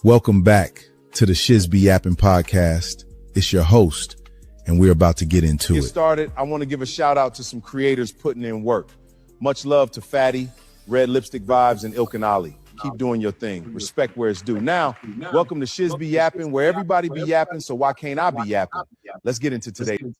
Welcome back to the ShizzBeYappin podcast. It's your host, and we're about to get into it. Started. I want to give a shout out to some creators putting in work. Much love to Fatty, Red Lipstick Vibes, and Ilk and Ali. Keep doing your thing. Respect where it's due. Now, welcome to ShizzBeYappin, where everybody be yapping, so why can't I be yapping? Let's get into today's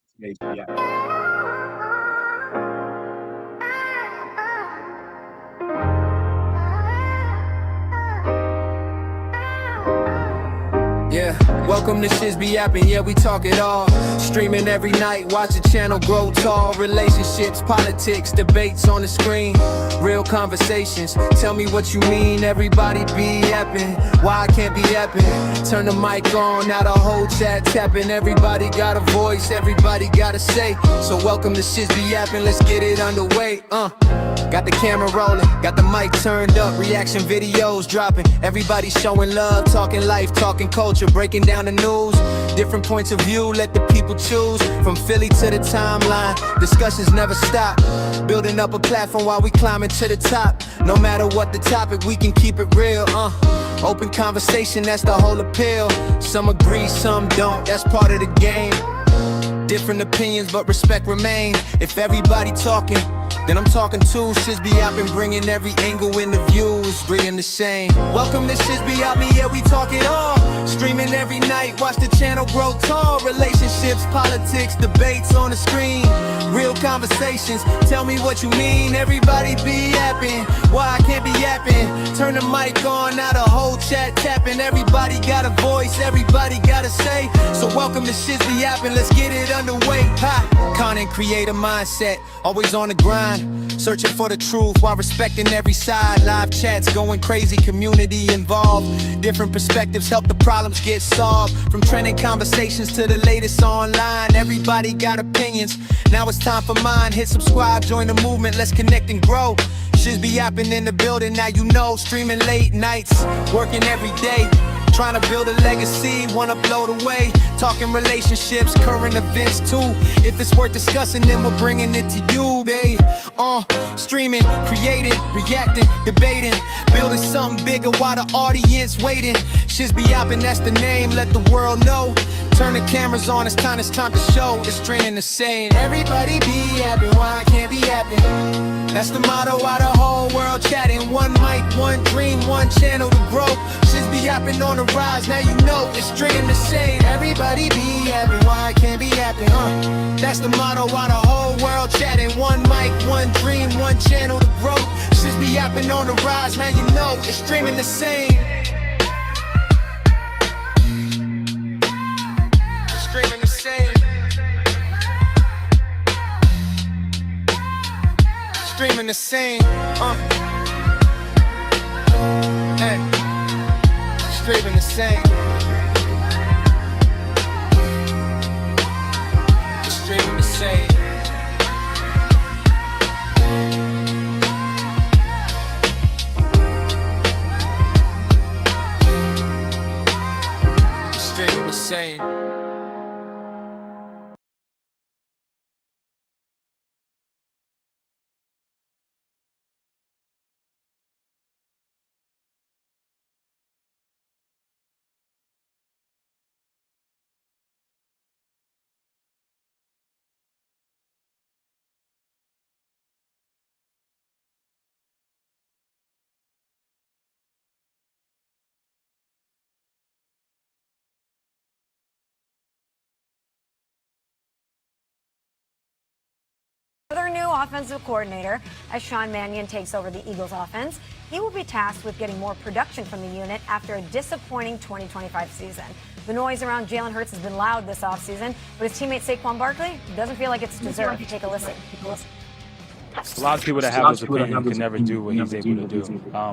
Yeah, welcome to ShizzBeYappin, yeah, we talk it all. Streaming every night, watch the channel grow tall. Relationships, politics, debates on the screen. Real conversations, tell me what you mean. Everybody be yapping, why I can't be yapping? Turn the mic on, now the whole chat tapping. Everybody got a voice, everybody got to say. So welcome to ShizzBeYappin, let's get it underway. Got the camera rolling, got the mic turned up, reaction videos dropping. Everybody showing love, talking life, talking culture, breaking down the news. Different points of view, let the people choose. From Philly to the timeline, discussions never stop. Building up a platform while we climbing to the top. No matter what the topic, we can keep it real. Open conversation, that's the whole appeal. Some agree, some don't, that's part of the game. Different opinions, but respect remain. If everybody talking, then I'm talking too. ShizzBeYappin, bringing every angle in the views, bringing the same. Welcome to ShizzBeYappin, yeah, we talk it all. Streaming every night, watch the channel grow tall. Relationships, politics, debates on the screen. Real conversations, tell me what you mean. Everybody be yapping, why I can't be yapping? Turn the mic on, now the whole chat tapping. Everybody got a voice, everybody got to say. So welcome to ShizzBeYappin, let's get it underway. Content creator mindset, always on the grind. Searching for the truth while respecting every side. Live chats going crazy, community involved. Different perspectives help the problems get solved. From trending conversations to the latest online. Everybody got opinions, now it's time for mine. Hit subscribe, join the movement, let's connect and grow. ShizzBeYappin in the building, now you know. Streaming late nights, working every day. Trying to build a legacy, wanna blow the way. Talking relationships, current events too. If it's worth discussing, then we're bringing it to you, babe. Streaming, creating, reacting, debating. Building something bigger while the audience waiting. ShizzBeYappin, that's the name, let the world know. Turn the cameras on, it's time to show. It's training the same. Everybody be yapping, why I can't be yapping? That's the motto, why the whole world chatting. One mic, one dream, one channel to grow. ShizzBeYappin on the rise, now you know it's training the same. Everybody be yapping, why I can't be yapping? That's the motto, why the whole world chatting. One mic, one dream, one channel to grow. ShizzBeYappin on the rise, now you know it's streaming the same. Streaming the same. Streaming the same. Hey. Streaming the same. Streaming the same. Streaming the same. Their new offensive coordinator, as Sean Mannion takes over the Eagles offense, he will be tasked with getting more production from the unit after a disappointing 2025 season. The noise around Jalen Hurts has been loud this offseason, but his teammate Saquon Barkley doesn't feel like it's deserved. Take a listen. A lot of people that have those opinions can never do what he's able to do.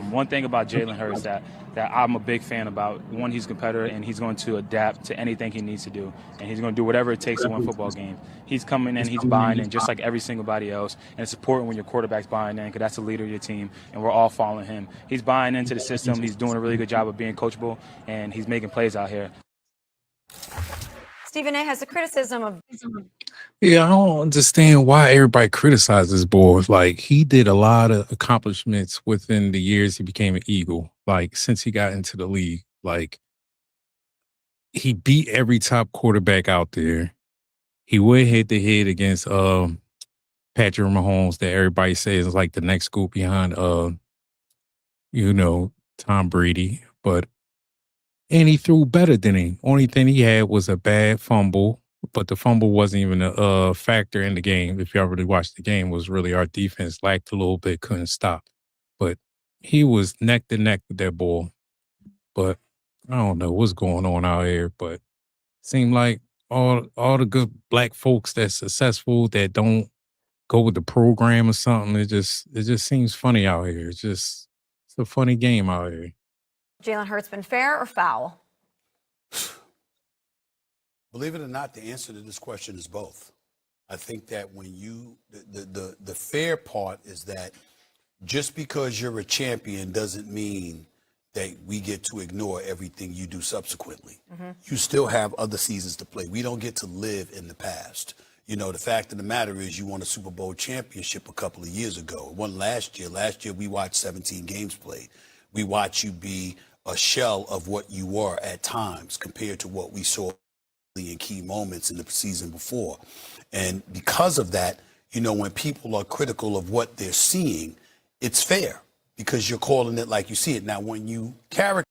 One thing about Jalen Hurts that I'm a big fan about, one, he's a competitor and he's going to adapt to anything he needs to do. And he's going to do whatever it takes to win football games. He's coming in, he's buying in just like every single body else. And it's important when your quarterback's buying in because that's the leader of your team and we're all following him. He's buying into the system. He's doing a really good job of being coachable and he's making plays out here. Stephen A. has a criticism of... Yeah, I don't understand why everybody criticizes boy. Like, he did a lot of accomplishments within the years he became an Eagle, like, since he got into the league. Like, he beat every top quarterback out there. He went head to head against Patrick Mahomes, that everybody says is like the next scoop behind Tom Brady. And he threw better than him. Only thing he had was a bad fumble, but the fumble wasn't even a factor in the game. If y'all really watched the game, was really our defense lacked a little bit, couldn't stop. But he was neck to neck with that ball. But I don't know what's going on out here, but seemed like all the good black folks that's successful that don't go with the program or something. It just seems funny out here. It's a funny game out here. Jalen Hurts been fair or foul? Believe it or not, the answer to this question is both. I think that when the fair part is that just because you're a champion doesn't mean that we get to ignore everything you do subsequently. Mm-hmm. You still have other seasons to play. We don't get to live in the past. The fact of the matter is you won a Super Bowl championship a couple of years ago. It wasn't last year. Last year we watched 17 games played. We watched you be a shell of what you were at times compared to what we saw in key moments in the season before. And because of that, when people are critical of what they're seeing, it's fair because you're calling it like you see it. Now, when you characterize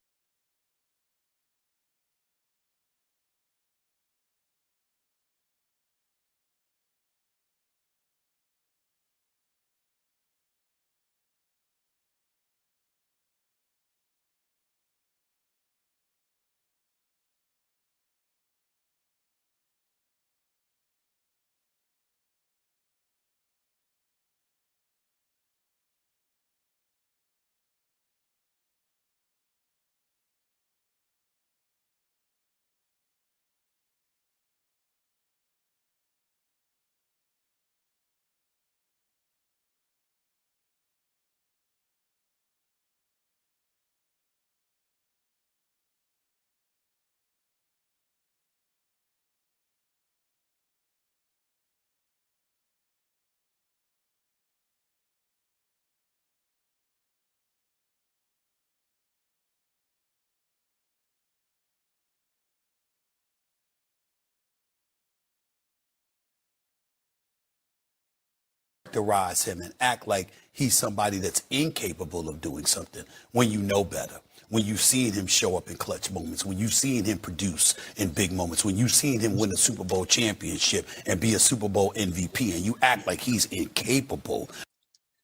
him and act like he's somebody that's incapable of doing something when you know better, when you've seen him show up in clutch moments, when you've seen him produce in big moments, when you've seen him win a Super Bowl championship and be a Super Bowl MVP, and you act like he's incapable.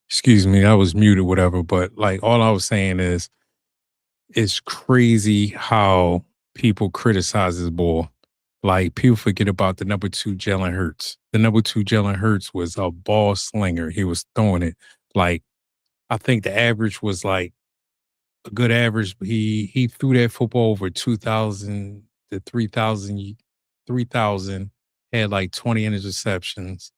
Excuse me, I was muted, whatever, but like all I was saying is it's crazy how people criticize this ball. Like, people forget about the number 2 Jalen Hurts. The number 2 Jalen Hurts was a ball slinger. He was throwing it. Like, I think the average was like a good average. He threw that football over 2,000 to 3,000, had like 20 interceptions.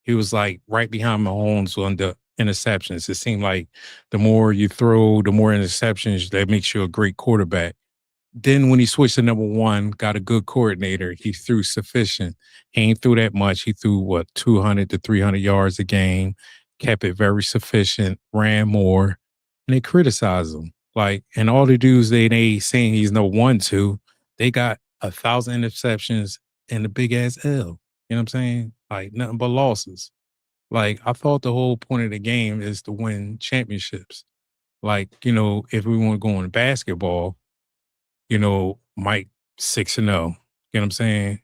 He was like right behind Mahomes on the interceptions. It seemed like the more you throw, the more interceptions, that makes you a great quarterback. Then when he switched to number 1, got a good coordinator, he threw sufficient. He ain't threw that much. He threw, 200 to 300 yards a game, kept it very sufficient, ran more, and they criticized him. Like, and all the dudes they saying he's no 1-2, they got 1,000 interceptions and a big-ass L. You know what I'm saying? Like, nothing but losses. Like, I thought the whole point of the game is to win championships. Like, if we want to go into basketball, Mike 6-0. You know what I'm saying?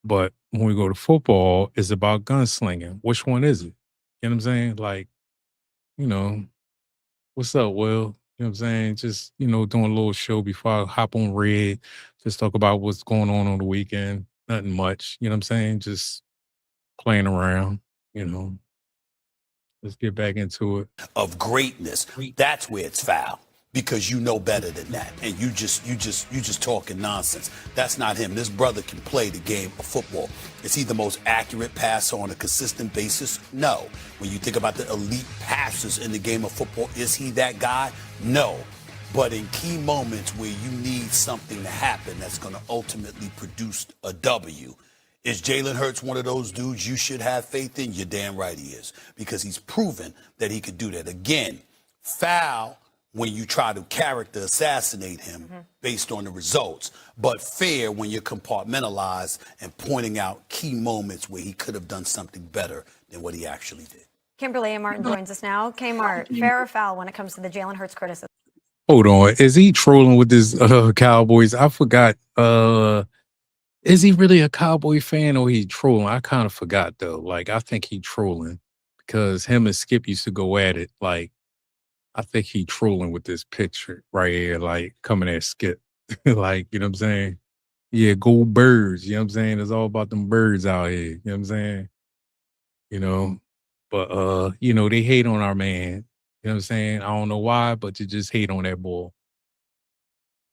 But when we go to football, it's about gunslinging. Which one is it? You know what I'm saying? Like, what's up, Will? You know what I'm saying? Just, doing a little show before I hop on Red. Just talk about what's going on the weekend. Nothing much. You know what I'm saying? Just playing around, Let's get back into it. Of greatness, that's where it's foul. Because you know better than that, and you just talking nonsense. That's not him. This brother can play the game of football. Is he the most accurate passer on a consistent basis? No. When you think about the elite passers in the game of football, is he that guy? No. But in key moments where you need something to happen that's going to ultimately produce a W, is Jalen Hurts one of those dudes you should have faith in? You're damn right he is, because he's proven that he could do that. Again, foul when you try to character assassinate him based on the results, but fair when you're compartmentalized and pointing out key moments where he could have done something better than what he actually did. Kimberly A. Martin joins us now. K-Mart, fair or foul when it comes to the Jalen Hurts criticism? Hold on. Is he trolling with his Cowboys? I forgot. Is he really a Cowboy fan or he trolling? I kind of forgot though. Like, I think he trolling because him and Skip used to go at it. Like, I think he trolling with this picture right here, like coming at Skip. Like, you know what I'm saying? Yeah, go birds. You know what I'm saying? It's all about them birds out here. You know what I'm saying? You know, but you know, they hate on our man. You know what I'm saying? I don't know why, but you just hate on that boy.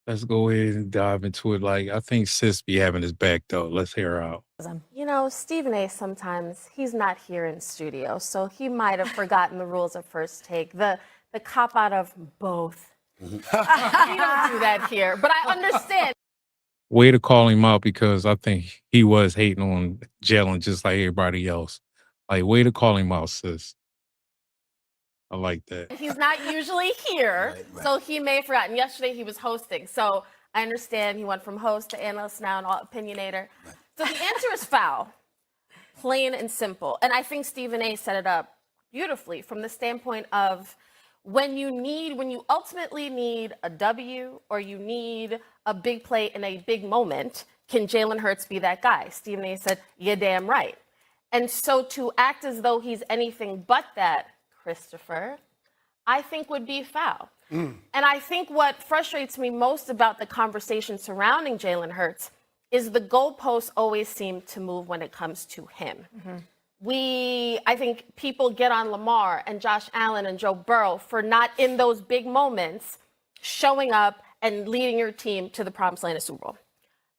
Let's go ahead and dive into it. Like, I think Sis be having his back though. Let's hear her out. You know, Stephen A. sometimes he's not here in studio, so he might have forgotten the rules of First Take. The cop out of both. We don't do that here, but I understand. Way to call him out because I think he was hating on Jalen just like everybody else. Like, way to call him out, sis. I like that. He's not usually here, so he may have forgotten. Yesterday he was hosting, so I understand he went from host to analyst now and opinionator. So the answer is foul, plain and simple. And I think Stephen A. set it up beautifully from the standpoint of when you ultimately need a W or you need a big play in a big moment, can Jalen Hurts be that guy? Stephen A. said, you're damn right. And so to act as though he's anything but that, Christopher, I think would be foul. And I think what frustrates me most about the conversation surrounding Jalen Hurts is the goalposts always seem to move when it comes to him. I think people get on Lamar and Josh Allen and Joe Burrow for not in those big moments showing up and leading your team to the promised land of Super Bowl.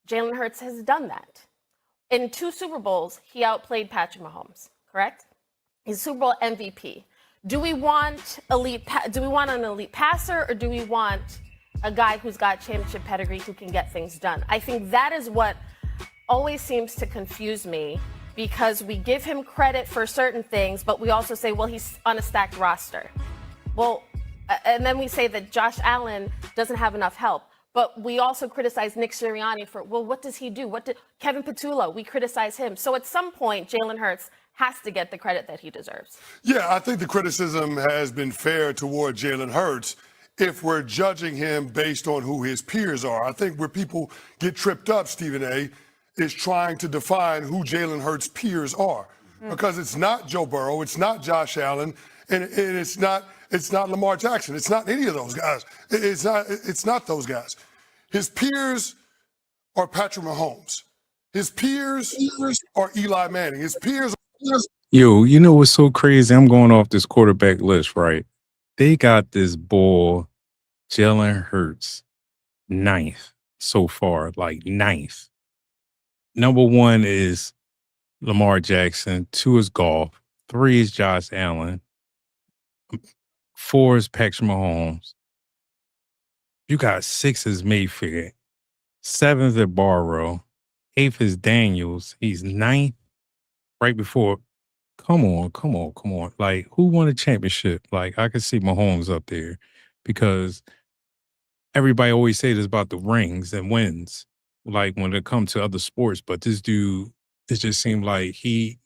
Jalen Hurts has done that. In 2 Super Bowls, he outplayed Patrick Mahomes, correct? He's Super Bowl MVP. Do we want an elite passer or do we want a guy who's got championship pedigree who can get things done? I think that is what always seems to confuse me because we give him credit for certain things, but we also say, well, he's on a stacked roster. Well, and then we say that Josh Allen doesn't have enough help. But we also criticize Nick Sirianni for, well, what does he do? Kevin Petula, we criticize him. So at some point, Jalen Hurts has to get the credit that he deserves. Yeah, I think the criticism has been fair toward Jalen Hurts if we're judging him based on who his peers are. I think where people get tripped up, Stephen A., is trying to define who Jalen Hurts' peers are. Because it's not Joe Burrow, it's not Josh Allen, and it's not Lamar Jackson. It's not any of those guys. It's not those guys. His peers are Patrick Mahomes. His peers are Eli Manning. His peers are... Yo, you know what's so crazy? I'm going off this quarterback list, right? They got this boy, Jalen Hurts, 9th so far, like 9th. Number 1 is Lamar Jackson. 2 is Goff. 3 is Josh Allen. 4 is Patrick Mahomes. You got 6 is Mayfield. 7th is Burrow. 8th is Daniels. He's 9th right before. Come on. Like, who won a championship? Like, I could see Mahomes up there because everybody always say this about the rings and wins, like when it comes to other sports. But this dude, it just seemed like you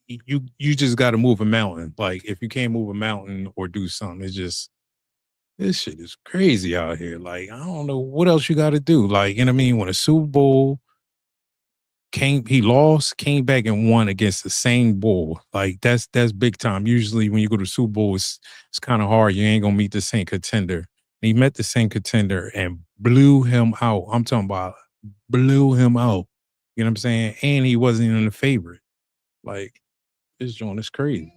just got to move a mountain. Like, if you can't move a mountain or do something, it's just, this shit is crazy out here. Like, I don't know what else you got to do. Like, you know what I mean? When a Super Bowl he lost, came back and won against the same bull. Like, that's big time. Usually when you go to Super Bowl, it's kind of hard. You ain't going to meet the same contender. And he met the same contender and blew him out. I'm talking about blew him out. You know what I'm saying? And he wasn't even the favorite. Like, this joint is crazy.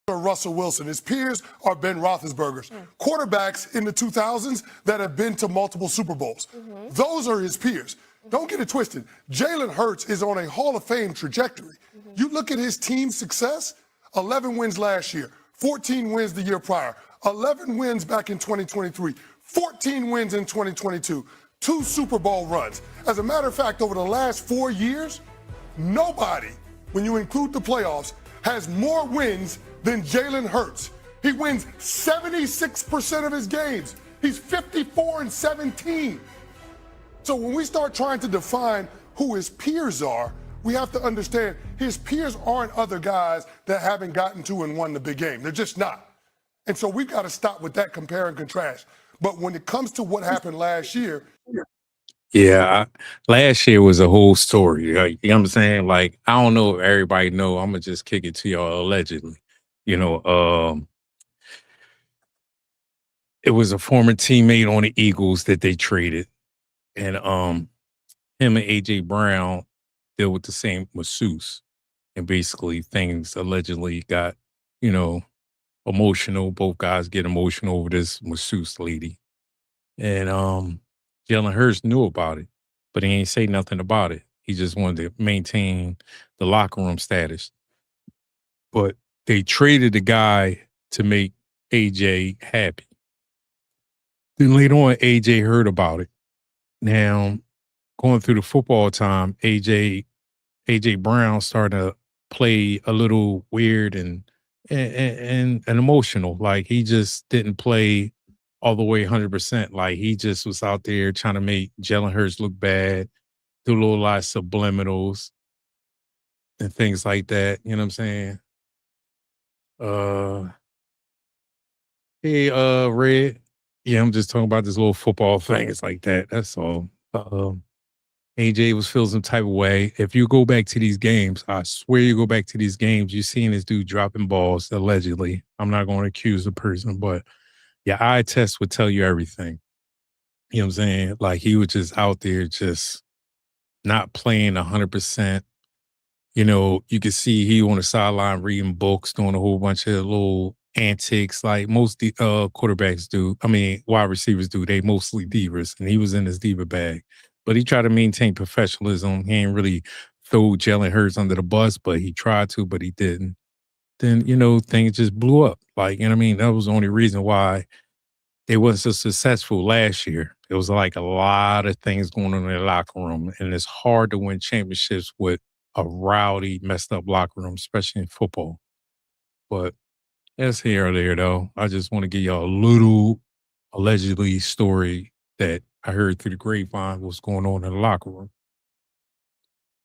Russell Wilson. His peers are Ben Roethlisberger's. Quarterbacks in the 2000s that have been to multiple Super Bowls. Those are his peers. Don't get it twisted. Jalen Hurts is on a Hall of Fame trajectory. You look at his team's success, 11 wins last year, 14 wins the year prior, 11 wins back in 2023, 14 wins in 2022, 2 Super Bowl runs. As a matter of fact, over the last 4 years, nobody, when you include the playoffs, has more wins than Jalen Hurts. He wins 76% of his games. He's 54-17. So when we start trying to define who his peers are, we have to understand his peers aren't other guys that haven't gotten to and won the big game. They're just not. And so we've got to stop with that compare and contrast. But when it comes to what happened last year. Yeah, last year was a whole story. Like, you know what I'm saying? Like, I don't know if everybody know. I'm going to just kick it to y'all allegedly. It was a former teammate on the Eagles that they traded. And him and A.J. Brown deal with the same masseuse. And basically things allegedly got, emotional. Both guys get emotional over this masseuse lady. And Jalen Hurts knew about it, but he ain't say nothing about it. He just wanted to maintain the locker room status. But they traded the guy to make AJ happy. Then later on, AJ heard about it. Now, going through the football time, AJ Brown started to play a little weird and emotional. Like, he just didn't play all the way 100%. Like, he just was out there trying to make Jalen Hurts look bad, do a little lot of subliminals and things like that. You know what I'm saying? Hey, Red. Yeah, I'm just talking about this little football thing. It's like that. That's all. AJ was feeling some type of way. If you go back to these games, I swear you go back to these games, you're seeing this dude dropping balls, allegedly. I'm not going to accuse the person, but your eye test would tell you everything. You know what I'm saying? Like, he was just out there just not playing 100%. You could see he on the sideline reading books, doing a whole bunch of little antics like most quarterbacks do. I mean, wide receivers do. They mostly divas, and he was in his diva bag. But he tried to maintain professionalism. He ain't really throw Jalen Hurts under the bus, but he tried to, but he didn't. Then, things just blew up. Like, I mean? That was the only reason why they wasn't so successful last year. It was like a lot of things going on in the locker room, and it's hard to win championships with a rowdy, messed up locker room, especially in football. But that's here or there, though. I just want to give y'all a little allegedly story that I heard through the grapevine what's going on in the locker room.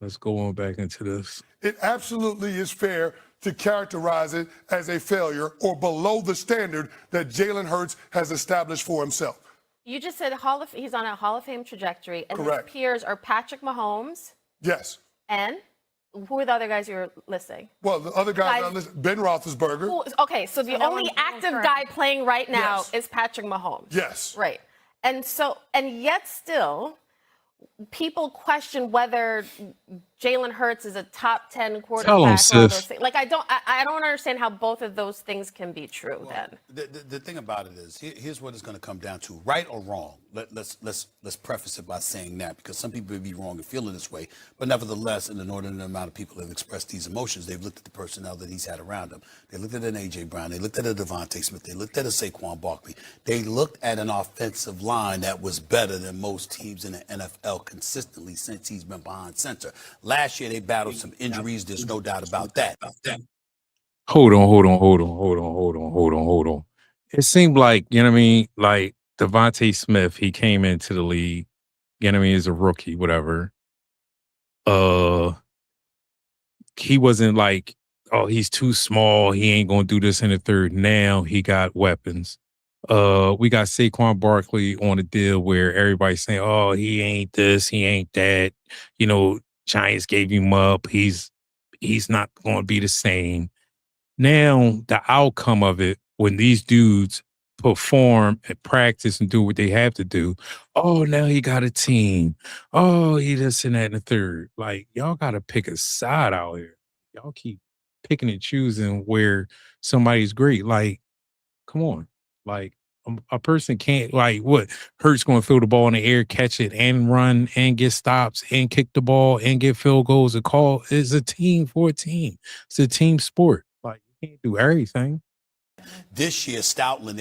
Let's go on back into this. It absolutely is fair to characterize it as a failure or below the standard that Jalen Hurts has established for himself. You just said he's on a Hall of Fame trajectory, and Correct. His peers are Patrick Mahomes. Yes. And who are the other guys you were listing? Well, the other guys I listed, Ben Roethlisberger. Okay, so the only active guy playing right now is Patrick Mahomes. Yes. Right. And yet still, people question whether Jalen Hurts is a top 10 quarterback. Tell him, sis. Like, I don't understand how both of those things can be true. Well, then the thing about it is, here's what it's going to come down to: right or wrong. Let's preface it by saying that, because some people may be wrong and feeling this way, but nevertheless, an inordinate amount of people have expressed these emotions. They've looked at the personnel that he's had around him. They looked at an A.J. Brown. They looked at a Devontae Smith. They looked at a Saquon Barkley. They looked at an offensive line that was better than most teams in the NFL consistently since he's been behind center. Last year, they battled some injuries. There's no doubt about that. Hold on. It seemed like, you know what I mean? Like, Devontae Smith, he came into the league, you know what I mean, as a rookie, whatever. He wasn't like, oh, he's too small, he ain't gonna do this in the third. Now he got weapons. We got Saquon Barkley on a deal where everybody's saying, oh, he ain't this, he ain't that. Giants gave him up. He's not gonna be the same. Now, the outcome of it, when these dudes perform and practice and do what they have to do, oh, now he got a team. Oh, he this and that and the third. Like, y'all got to pick a side out here. Y'all keep picking and choosing where somebody's great. Like, come on. Like, a person can't, like, what? Hurts going to throw the ball in the air, catch it, and run, and get stops, and kick the ball, and get field goals. A call is a team for a team. It's a team sport. Like, you can't do everything. This year, Stoutland,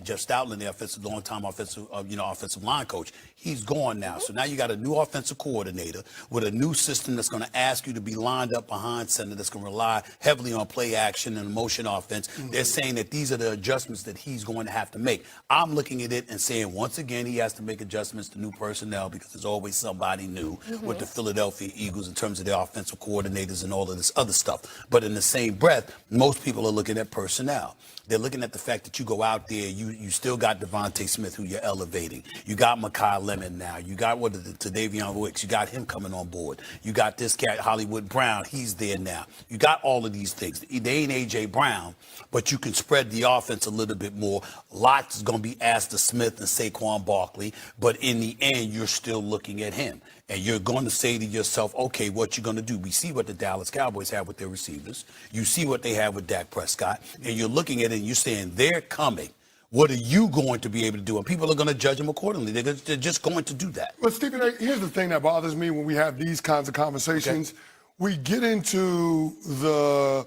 Jeff Stoutland, the offensive, long-time offensive line coach, he's gone now. So now you got a new offensive coordinator with a new system that's going to ask you to be lined up behind center, that's going to rely heavily on play action and motion offense. They're saying that these are the adjustments that he's going to have to make. I'm looking at it and saying, once again, he has to make adjustments to new personnel because there's always somebody new with the Philadelphia Eagles in terms of their offensive coordinators and all of this other stuff. But in the same breath, most people are looking at personnel. They're looking at the fact that you go out there, you still got Devontae Smith, who you're elevating. You got Mekhi Lemon now. You got Davion Wicks. You got him coming on board. You got this cat, Hollywood Brown. He's there now. You got all of these things. They ain't A.J. Brown, but you can spread the offense a little bit more. Lots is going to be asked to Smith and Saquon Barkley, but in the end, you're still looking at him. And you're going to say to yourself, okay, what you going to do? We see what the Dallas Cowboys have with their receivers. You see what they have with Dak Prescott. And you're looking at it and you're saying, they're coming. What are you going to be able to do? And people are going to judge them accordingly. They're just going to do that. But, Stephen A., here's the thing that bothers me when we have these kinds of conversations. Okay. We get into the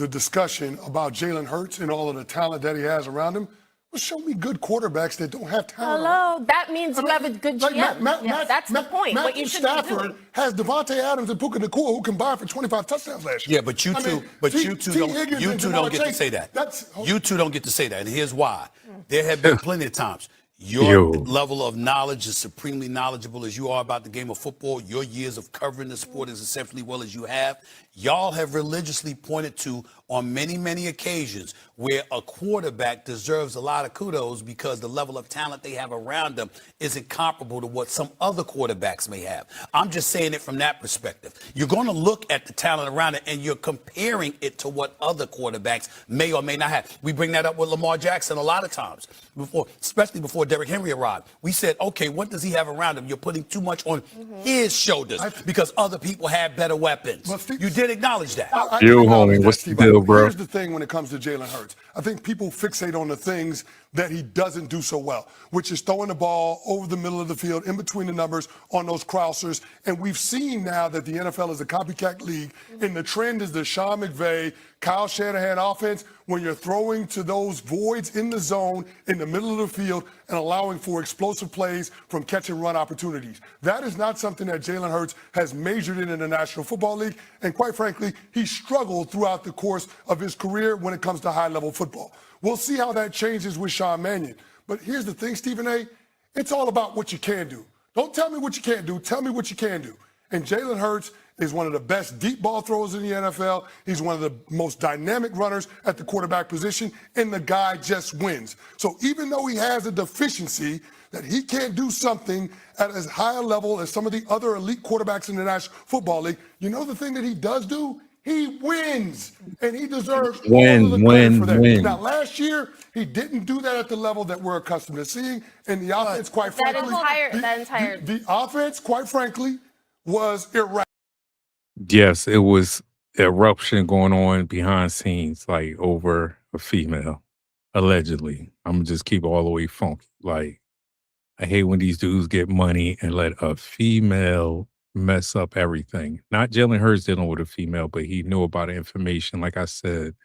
discussion about Jalen Hurts and all of the talent that he has around him. Well, show me good quarterbacks that don't have talent. Hello, that means you have a good GM. That's the point. What you should be doing. Has Devontae Adams and Puka Nacua who combined for 25 touchdowns last year. Yeah, but you two don't get to say that. You two don't get to say that, and here's why. There have been plenty of times. Your level of knowledge is supremely knowledgeable as you are about the game of football. Your years of covering the sport is exceptionally well as you have. Y'all have religiously pointed to on many, many occasions where a quarterback deserves a lot of kudos because the level of talent they have around them isn't comparable to what some other quarterbacks may have. I'm just saying it from that perspective. You're going to look at the talent around it and you're comparing it to what other quarterbacks may or may not have. We bring that up with Lamar Jackson a lot of times, especially before Derrick Henry arrived. We said, okay, what does he have around him? You're putting too much on his shoulders because other people have better weapons. You did acknowledge that. Yo, homie, what's the deal, bro? Here's the thing when it comes to Jalen Hurts. I think people fixate on the things that he doesn't do so well, which is throwing the ball over the middle of the field, in between the numbers on those crossers. And we've seen now that the NFL is a copycat league, and the trend is the Sean McVay, Kyle Shanahan offense, when you're throwing to those voids in the zone, in the middle of the field, and allowing for explosive plays from catch and run opportunities. That is not something that Jalen Hurts has majored in the National Football League. And quite frankly, he struggled throughout the course of his career when it comes to high-level football. We'll see how that changes with Sean Mannion. But here's the thing, Stephen A., it's all about what you can do. Don't tell me what you can't do. Tell me what you can do. And Jalen Hurts is one of the best deep ball throwers in the NFL. He's one of the most dynamic runners at the quarterback position, and the guy just wins. So even though he has a deficiency that he can't do something at as high a level as some of the other elite quarterbacks in the National Football League, you know the thing that he does do? He wins, and he deserves all of the credit for that. Now, last year, he didn't do that at the level that we're accustomed to seeing, and the offense, quite frankly, the offense, quite frankly, was irrational. Yes, it was eruption going on behind scenes, like over a female, allegedly. I'm gonna just keep it all the way funky. Like, I hate when these dudes get money and let a female mess up everything. Not Jalen Hurts dealing with a female, but he knew about the information, like I said,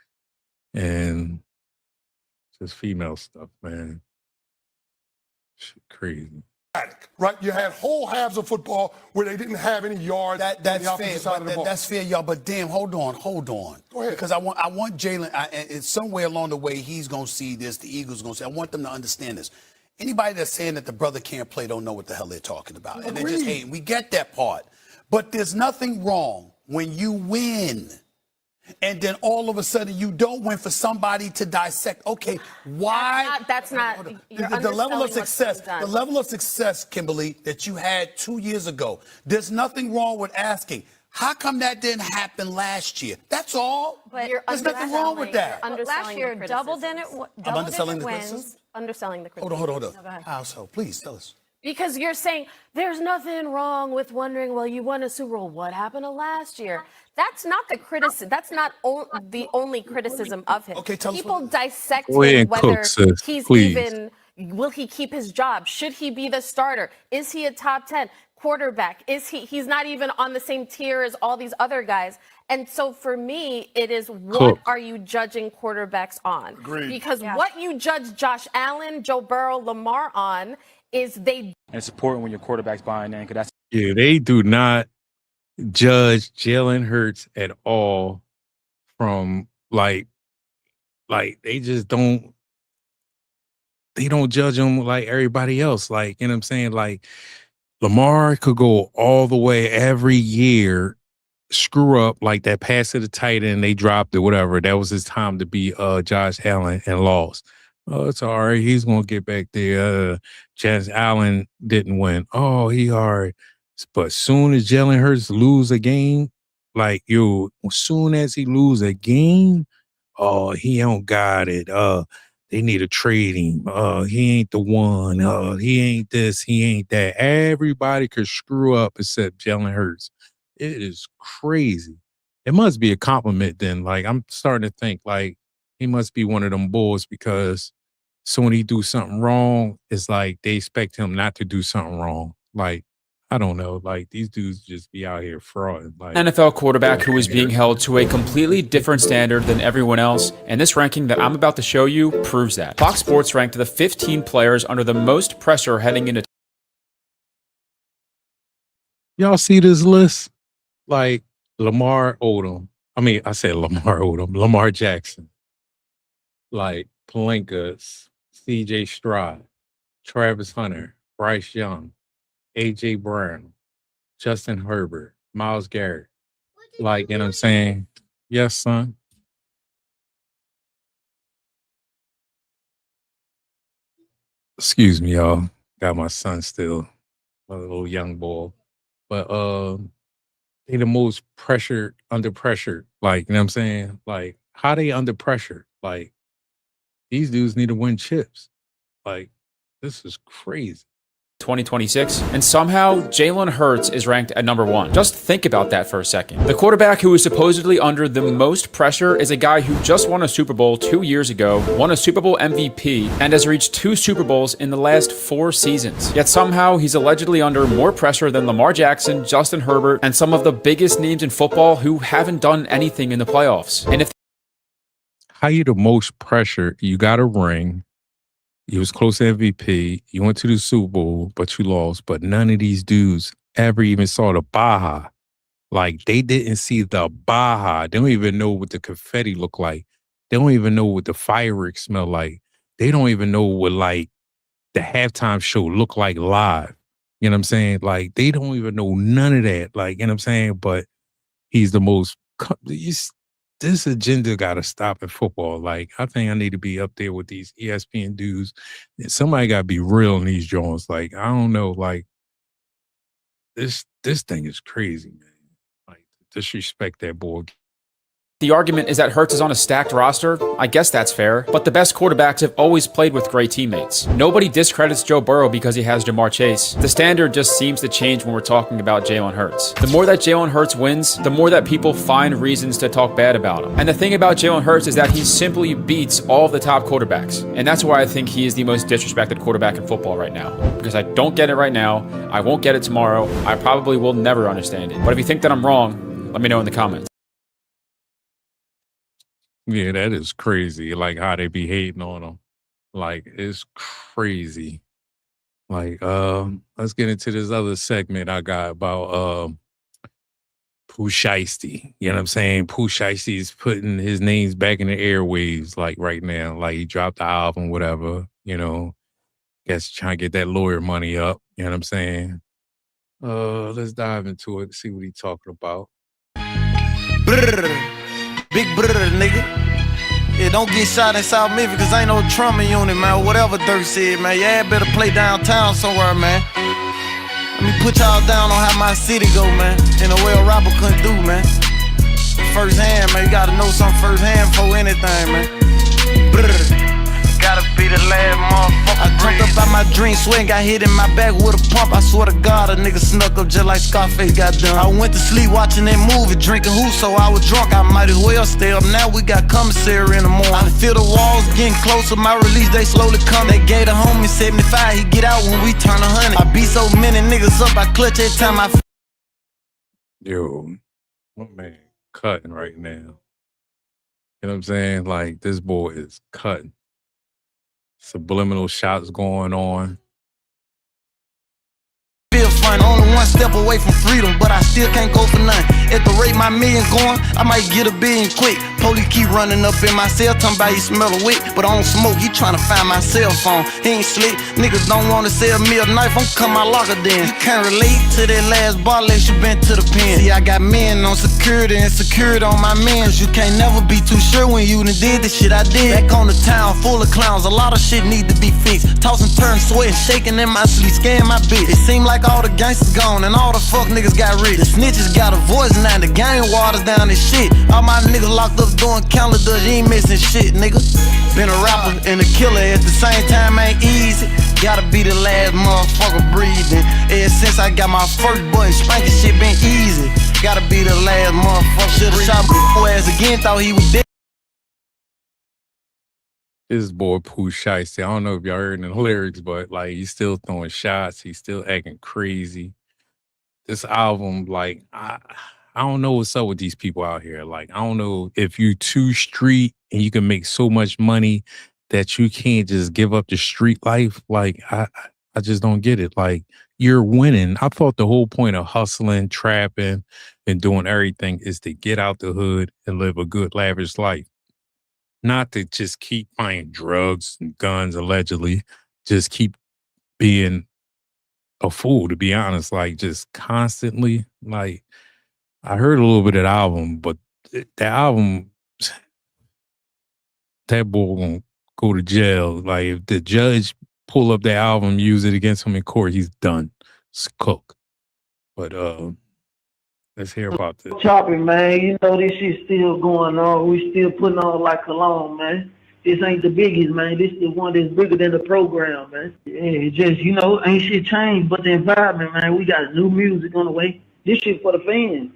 and just female stuff, man. Shit crazy. Right, you had whole halves of football where they didn't have any yards. That's fair. That's fair, y'all. But damn, hold on. Go ahead. Because I want Jalen. It's somewhere along the way he's gonna see this. The Eagles gonna see. I want them to understand this. Anybody that's saying that the brother can't play don't know what the hell they're talking about, and they're just hating. We get that part, but there's nothing wrong when you win. And then all of a sudden you don't win for somebody to dissect. Okay, why? That's not the level of success. The level of success, Kimberly, that you had 2 years ago. There's nothing wrong with asking, how come that didn't happen last year? That's all. But there's nothing wrong with that. Last year, double-digit wins. Underselling the criticism. Hold on. How so? Please tell us. Because you're saying there's nothing wrong with wondering, well, you won a Super Bowl. What happened to last year? That's not the criticism. That's not the only criticism of him. Okay, tell us. People dissect whether he's even, will he keep his job? Should he be the starter? Is he a top 10 quarterback? He's not even on the same tier as all these other guys. And so for me, it is what are you judging quarterbacks on? Agreed. Because what you judge Josh Allen, Joe Burrow, Lamar on is they. And it's important when your quarterback's buying in because that's. Yeah, they do not judge Jalen Hurts at all from like they just don't. They don't judge him like everybody else. Like, you know what I'm saying? Like, Lamar could go all the way every year, screw up like that pass to the tight end, they dropped it, whatever. That was his time to be Josh Allen and lost. Oh, it's all right. He's going to get back there. Josh Allen didn't win. Oh, he all right. But soon as Jalen Hurts lose a game, like, yo, as soon as he lose a game, oh, he don't got it. They need to trade him. He ain't the one. He ain't this. He ain't that. Everybody could screw up except Jalen Hurts. It is crazy. It must be a compliment then. Like, I'm starting to think like he must be one of them bulls because so when he do something wrong, it's like they expect him not to do something wrong. Like, I don't know. Like, these dudes just be out here frauding. Like, NFL quarterback who is being held to a completely different standard than everyone else, and this ranking that I'm about to show you proves that. Fox Sports ranked the 15 players under the most pressure heading into. y'all see this list? Like, Lamar Odom. I mean, I said Lamar Odom. Lamar Jackson. Like, Palenka, C.J. Stroud, Travis Hunter, Bryce Young, A.J. Brown, Justin Herbert, Myles Garrett. Like, you know what I'm saying? Yes, son. Excuse me, y'all. Got my son still, a little young boy. But they the most pressured, under pressure. Like, you know what I'm saying? Like, how they under pressure? Like, these dudes need to win chips. Like, this is crazy. 2026, and somehow Jalen Hurts is ranked at number 1. Just think about that for a second. The quarterback who is supposedly under the most pressure is a guy who just won a Super Bowl 2 years ago, won a Super Bowl MVP, and has reached 2 Super Bowls in the last 4 seasons. Yet somehow he's allegedly under more pressure than Lamar Jackson, Justin Herbert, and some of the biggest names in football who haven't done anything in the playoffs. And if how you the most pressure, you got a ring. You was close to MVP. You went to the Super Bowl, but you lost. But none of these dudes ever even saw the Baja. Like, they didn't see the Baja. They don't even know what the confetti looked like. They don't even know what the fireworks smell like. They don't even know what, like, the halftime show looked like live. You know what I'm saying? Like, they don't even know none of that. Like, you know what I'm saying? But he's the most... This agenda got to stop in football. Like, I think I need to be up there with these ESPN dudes. Somebody got to be real in these joints. Like, I don't know. Like, this thing is crazy, man. Like, disrespect that boy. the argument is that Hurts is on a stacked roster, I guess that's fair, but the best quarterbacks have always played with great teammates. Nobody discredits Joe Burrow because he has Jamar Chase. The standard just seems to change when we're talking about Jalen Hurts. The more that Jalen Hurts wins, the more that people find reasons to talk bad about him. And the thing about Jalen Hurts is that he simply beats all of the top quarterbacks. And that's why I think he is the most disrespected quarterback in football right now. Because I don't get it right now, I won't get it tomorrow, I probably will never understand it. But if you think that I'm wrong, let me know in the comments. Yeah, that is crazy. Like how they be hating on him. Like it's crazy. Like let's get into this other segment I got about Pooh Shiesty. You know what I'm saying? Pooh Shiesty is putting his names back in the airwaves like right now. Like he dropped the album, whatever, you know. Guess trying to get that lawyer money up. You know what I'm saying? Let's dive into it, see what he's talking about. Big brother, nigga. Yeah, don't get shot in South Memphis, cause ain't no trauma unit, man. Whatever Dirk said, man. Yeah, better play downtown somewhere, man. Let me put y'all down on how my city go, man. In a way a rapper couldn't do, man. First hand, man. You gotta know something first hand before anything, man. Brother. Gotta be the last motherfucker. I jumped up out my dream, sweating, got hit in my back with a pump. I swear to God, a nigga snuck up just like Scarface got done. I went to sleep watching that movie, drinking who, so I was drunk. I might as well stay up. Now we got commissary in the morning. I feel the walls getting closer, my release, they slowly come. They gave the homie 75, he get out when we turn 100. I beat so many niggas up, I clutch every time I... Yo, my man cutting right now. You know what I'm saying? Like, this boy is cutting. Subliminal shots going on. Feel fun, only one step away from freedom, but I still can't go for nothing. At the rate my millions going, I might get $1 billion quick. Police keep running up in my cell, talking about he smell a wick, but I don't smoke, he trying to find my cell phone. He ain't slick, niggas don't wanna sell me a knife, I'm come my locker then. You can't relate to that last bar unless you been to the pen. See, I got men on security and security on my mans. You can't never be too sure when you done did the shit I did. Back on the town, full of clowns, a lot of shit need to be fixed. Tossing, turn, sweating, shaking in my sleep, scaring my bitch. It seem like all the gangsters gone and all the fuck niggas got rich. The snitches got a voice now, the gang waters down this shit. All my niggas locked up doing calendars, you ain't missing shit, nigga. Been a rapper and a killer at the same time, ain't easy. Gotta be the last motherfucker breathing. Ever since I got my first button, spanking shit been easy. Gotta be the last motherfucker. Should've shot my ass again, thought he was dead. This boy Pooh Shiesty. I don't know if y'all heard the lyrics, but like, he's still throwing shots. He's still acting crazy. This album, like, I don't know what's up with these people out here. Like, I don't know if you too street and you can make so much money that you can't just give up the street life. Like, I just don't get it. Like, you're winning. I thought the whole point of hustling, trapping, and doing everything is to get out the hood and live a good, lavish life. Not to just keep buying drugs and guns, allegedly. Just keep being a fool, to be honest. Like, just constantly. Like, I heard a little bit of the album, but the album, that boy gonna go to jail. Like, if the judge pull up the album, use it against him in court, he's done. It's cooked. But let's hear about this. Chopping, man. You know this shit still going on. We still putting on like cologne, man. This ain't the biggest, man. This is the one that's bigger than the program, man. Yeah, it just, you know, ain't shit changed but the environment, man. We got new music on the way. This shit for the fans.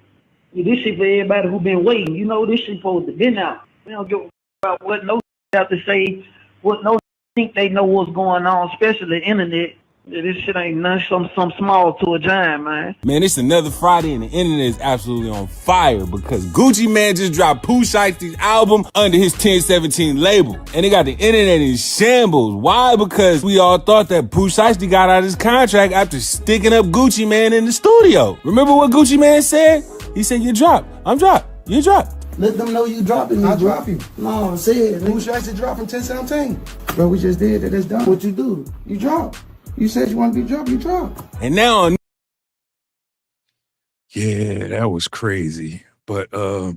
This shit for everybody who been waiting. You know, this shit supposed to been out. We don't give a about what no have to say, what no think they know what's going on, especially the internet. This shit ain't nothing, some small to a giant, man. Man, it's another Friday and the internet is absolutely on fire because Gucci Mane just dropped Pooh Shiesty's album under his 1017 label. And they got the internet in shambles. Why? Because we all thought that Pooh Shiesty got out of his contract after sticking up Gucci Mane in the studio. Remember what Gucci Mane said? He said, you drop. I'm drop. You drop. Let them know you dropping me, I bro. drop you. No, say it. Pooh Shiesty dropping 1017. Bro, we just did that. That's done. What you do? You drop. You said you want to be dropped, you drop. And now... Yeah, that was crazy. But I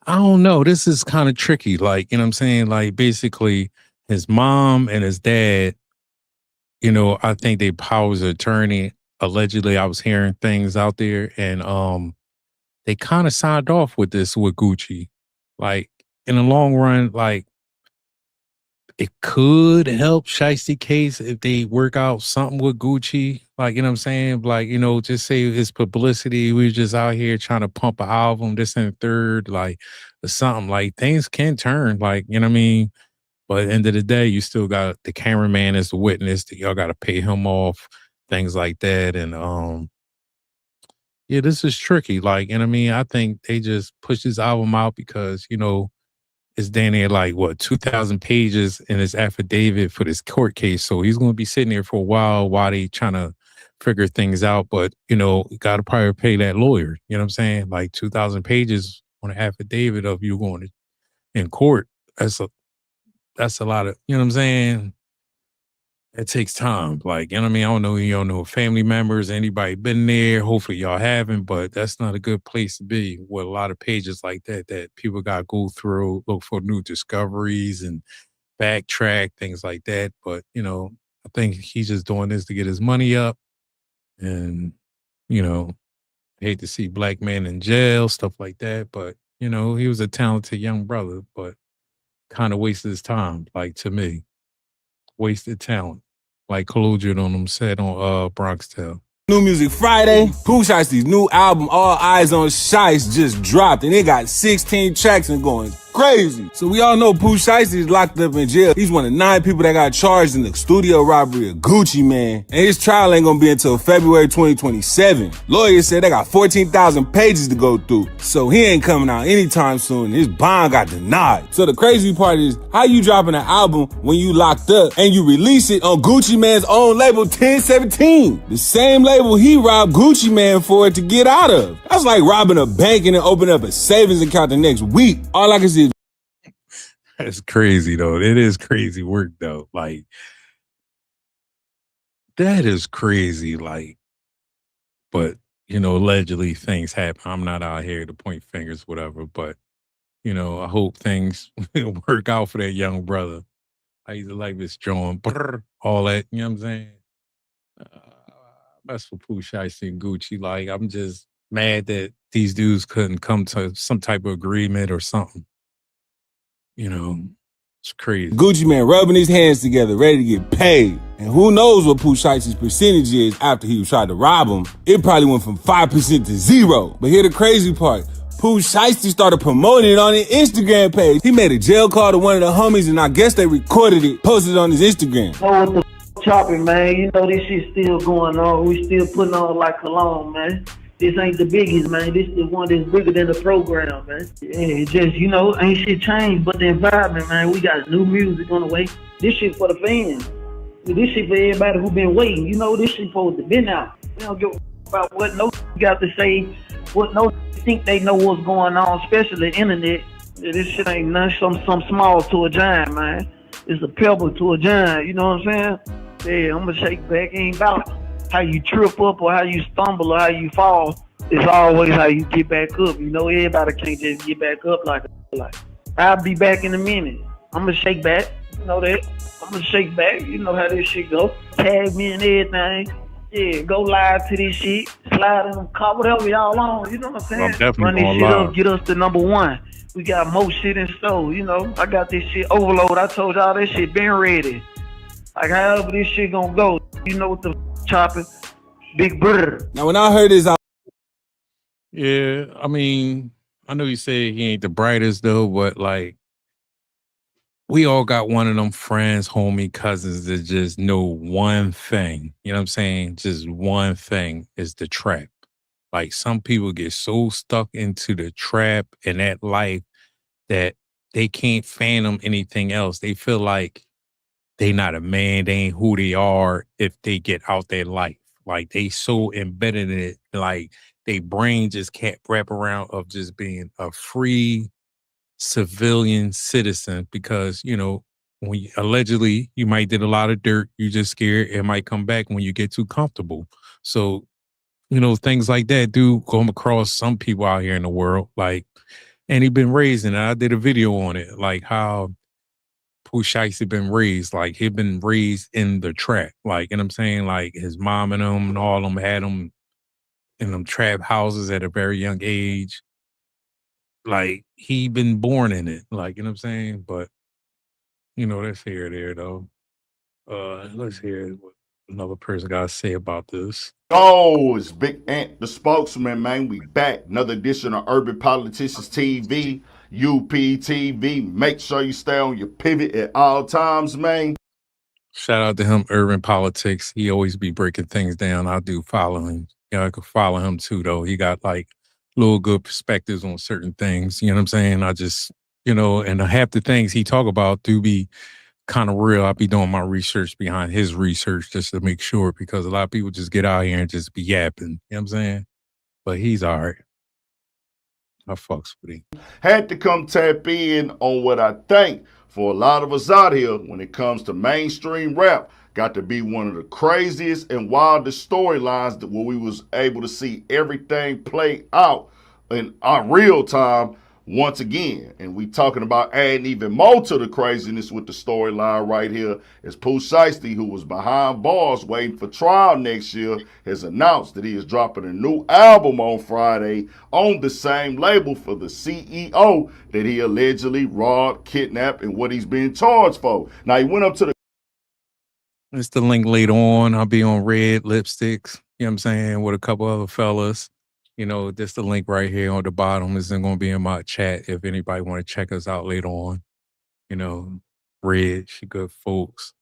don't know. This is kind of tricky. Like, you know what I'm saying? Like, basically, his mom and his dad, you know, I think they powers of attorney. Allegedly, I was hearing things out there, and they kind of signed off with this with Gucci. Like, in the long run, like, it could help Shiesty case if they work out something with Gucci. Like, you know what I'm saying? Like, you know, just say it's publicity. We're just out here trying to pump an album, this and the third, like, or something. Like, things can turn, like, you know what I mean? But at the end of the day, you still got the cameraman as the witness. Y'all got to pay him off, things like that. And, yeah, this is tricky. Like, you know what I mean? I think they just pushed this album out because, you know, it's down there like, what, 2,000 pages in his affidavit for this court case. So he's going to be sitting there for a while they trying to figure things out. But, you know, you got to probably pay that lawyer. You know what I'm saying? Like 2,000 pages on an affidavit of you going in court. That's a lot of, you know what I'm saying? It takes time. Like, you know what I mean? I don't know, you don't know family members, anybody been there. Hopefully y'all haven't, but that's not a good place to be with a lot of pages like that people got to go through, look for new discoveries and backtrack, things like that. But, you know, I think he's just doing this to get his money up. And, you know, I hate to see black men in jail, stuff like that. But, you know, he was a talented young brother, but kind of wasted his time, like, to me. Wasted talent. Like Collusion on them said on Bronx Tale. New Music Friday, Pooh Shiesty's new album, All Eyes On Shiest, just dropped, and it got 16 tracks and going crazy. So we all know Pooh Shiesty is locked up in jail. He's one of 9 people that got charged in the studio robbery of Gucci Mane. And his trial ain't gonna be until February 2027. Lawyers said they got 14,000 pages to go through. So he ain't coming out anytime soon. His bond got denied. So the crazy part is, how you dropping an album when you locked up and you release it on Gucci Mane's own label 1017? The same label he robbed Gucci Mane for to get out of. That's like robbing a bank and then opening up a savings account the next week. All I can see is that's crazy though. It is crazy work though. Like, that is crazy. Like, but you know, allegedly things happen. I'm not out here to point fingers, whatever, but you know, I hope things work out for that young brother. I used to like this drawing, all that, you know what I'm saying? That's for Pooh Shiesty and Gucci. Like, I'm just mad that these dudes couldn't come to some type of agreement or something. You know, it's crazy. Gucci Mane rubbing his hands together, ready to get paid. And who knows what Pooh Shiesty's percentage is after he tried to rob him. It probably went from 5% to 0. But here the crazy part. Pooh Shiesty started promoting it on his Instagram page. He made a jail call to one of the homies, and I guess they recorded it, posted it on his Instagram. Know what the chopping, man. You know this shit still going on. We still putting on like cologne, man. This ain't the biggest, man. This the one that's bigger than the program, man. Yeah, just, you know, ain't shit changed but the environment, man. We got new music on the way. This shit for the fans. This shit for everybody who been waiting. You know, this shit supposed to been out. We don't give a about what no got to say, what no think they know what's going on, especially the internet. Yeah, this shit ain't nothing, some small to a giant, man. It's a pebble to a giant, you know what I'm saying? Yeah, I'm gonna shake back. Ain't about how you trip up or how you stumble or how you fall. It's always how you get back up. You know, everybody can't just get back up like I'll be back in a minute. I'm gonna shake back. You know that. I'm gonna shake back. You know how this shit go. Tag me and everything. Yeah, go live to this shit. Slide in them car, whatever y'all on. You know what I'm saying? I'm definitely Run this going shit live. up, get us to #1. We got more shit in store. You know, I got this shit overload. I told y'all that shit been ready. Like however this shit gonna go. You know what the chopping. Big brother. Now when I heard this, Yeah, I mean, I know you say he ain't the brightest though, but like, we all got one of them friends, homie, cousins that just know one thing. You know what I'm saying? Just one thing is the trap. Like, some people get so stuck into the trap and that life that they can't fathom anything else. They feel like they not a man, they ain't who they are if they get out their life. Like, they so embedded in it, like they brain just can't wrap around of just being a free civilian citizen, because, you know, when you, allegedly you might did a lot of dirt, you just scared it might come back when you get too comfortable. So, you know, things like that do come across some people out here in the world. Like, and he been raised in it. I did a video on it, like how Pooh Shiesty been raised. Like, he been raised in the trap. Like, and I'm saying, like, his mom and them and all of them had him in them trap houses at a very young age. Like, he been born in it. Like, you know what I'm saying? But, you know, let's hear it there though. Let's hear what another person got to say about this. Oh, it's Big Ant, the spokesman, man. We back. Another edition of Urban Politicians TV, UPTV. Make sure you stay on your pivot at all times, man. Shout out to him, Urban Politics. He always be breaking things down. I do follow him. You know, I could follow him too, though. He got like little good perspectives on certain things. You know what I'm saying? I just, you know, and half the things he talk about do be kind of real. I'll be doing my research behind his research just to make sure, because a lot of people just get out here and just be yapping. You know what I'm saying? But he's all right. I fucks with him. Had to come tap in on what I think for a lot of us out here when it comes to mainstream rap. Got to be one of the craziest and wildest storylines that where we was able to see everything play out in our real time once again. And we talking about adding even more to the craziness with the storyline right here is Pooh Shiesty, who was behind bars waiting for trial next year, has announced that he is dropping a new album on Friday on the same label for the CEO that he allegedly robbed, kidnapped, and what he's being charged for. Now, he went up to the... It's the link later on. I'll be on Red Lipsticks, you know what I'm saying, with a couple other fellas. This the link right here on the bottom. This is going to be in my chat if anybody want to check us out later on. Red, she good folks.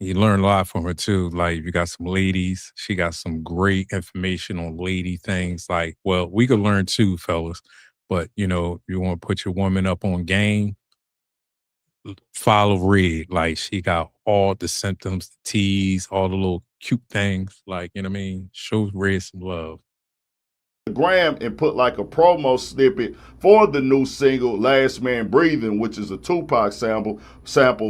You learn a lot from her too. Like, you got some ladies. She got some great information on lady things. Like, well, we could learn too, fellas. But, you want to put your woman up on game, follow Red. Like, she got all the symptoms, the teas, all the little cute things. Like, show Red some love. Graham and put like a promo snippet for the new single Last Man Breathing, which is a Tupac sample.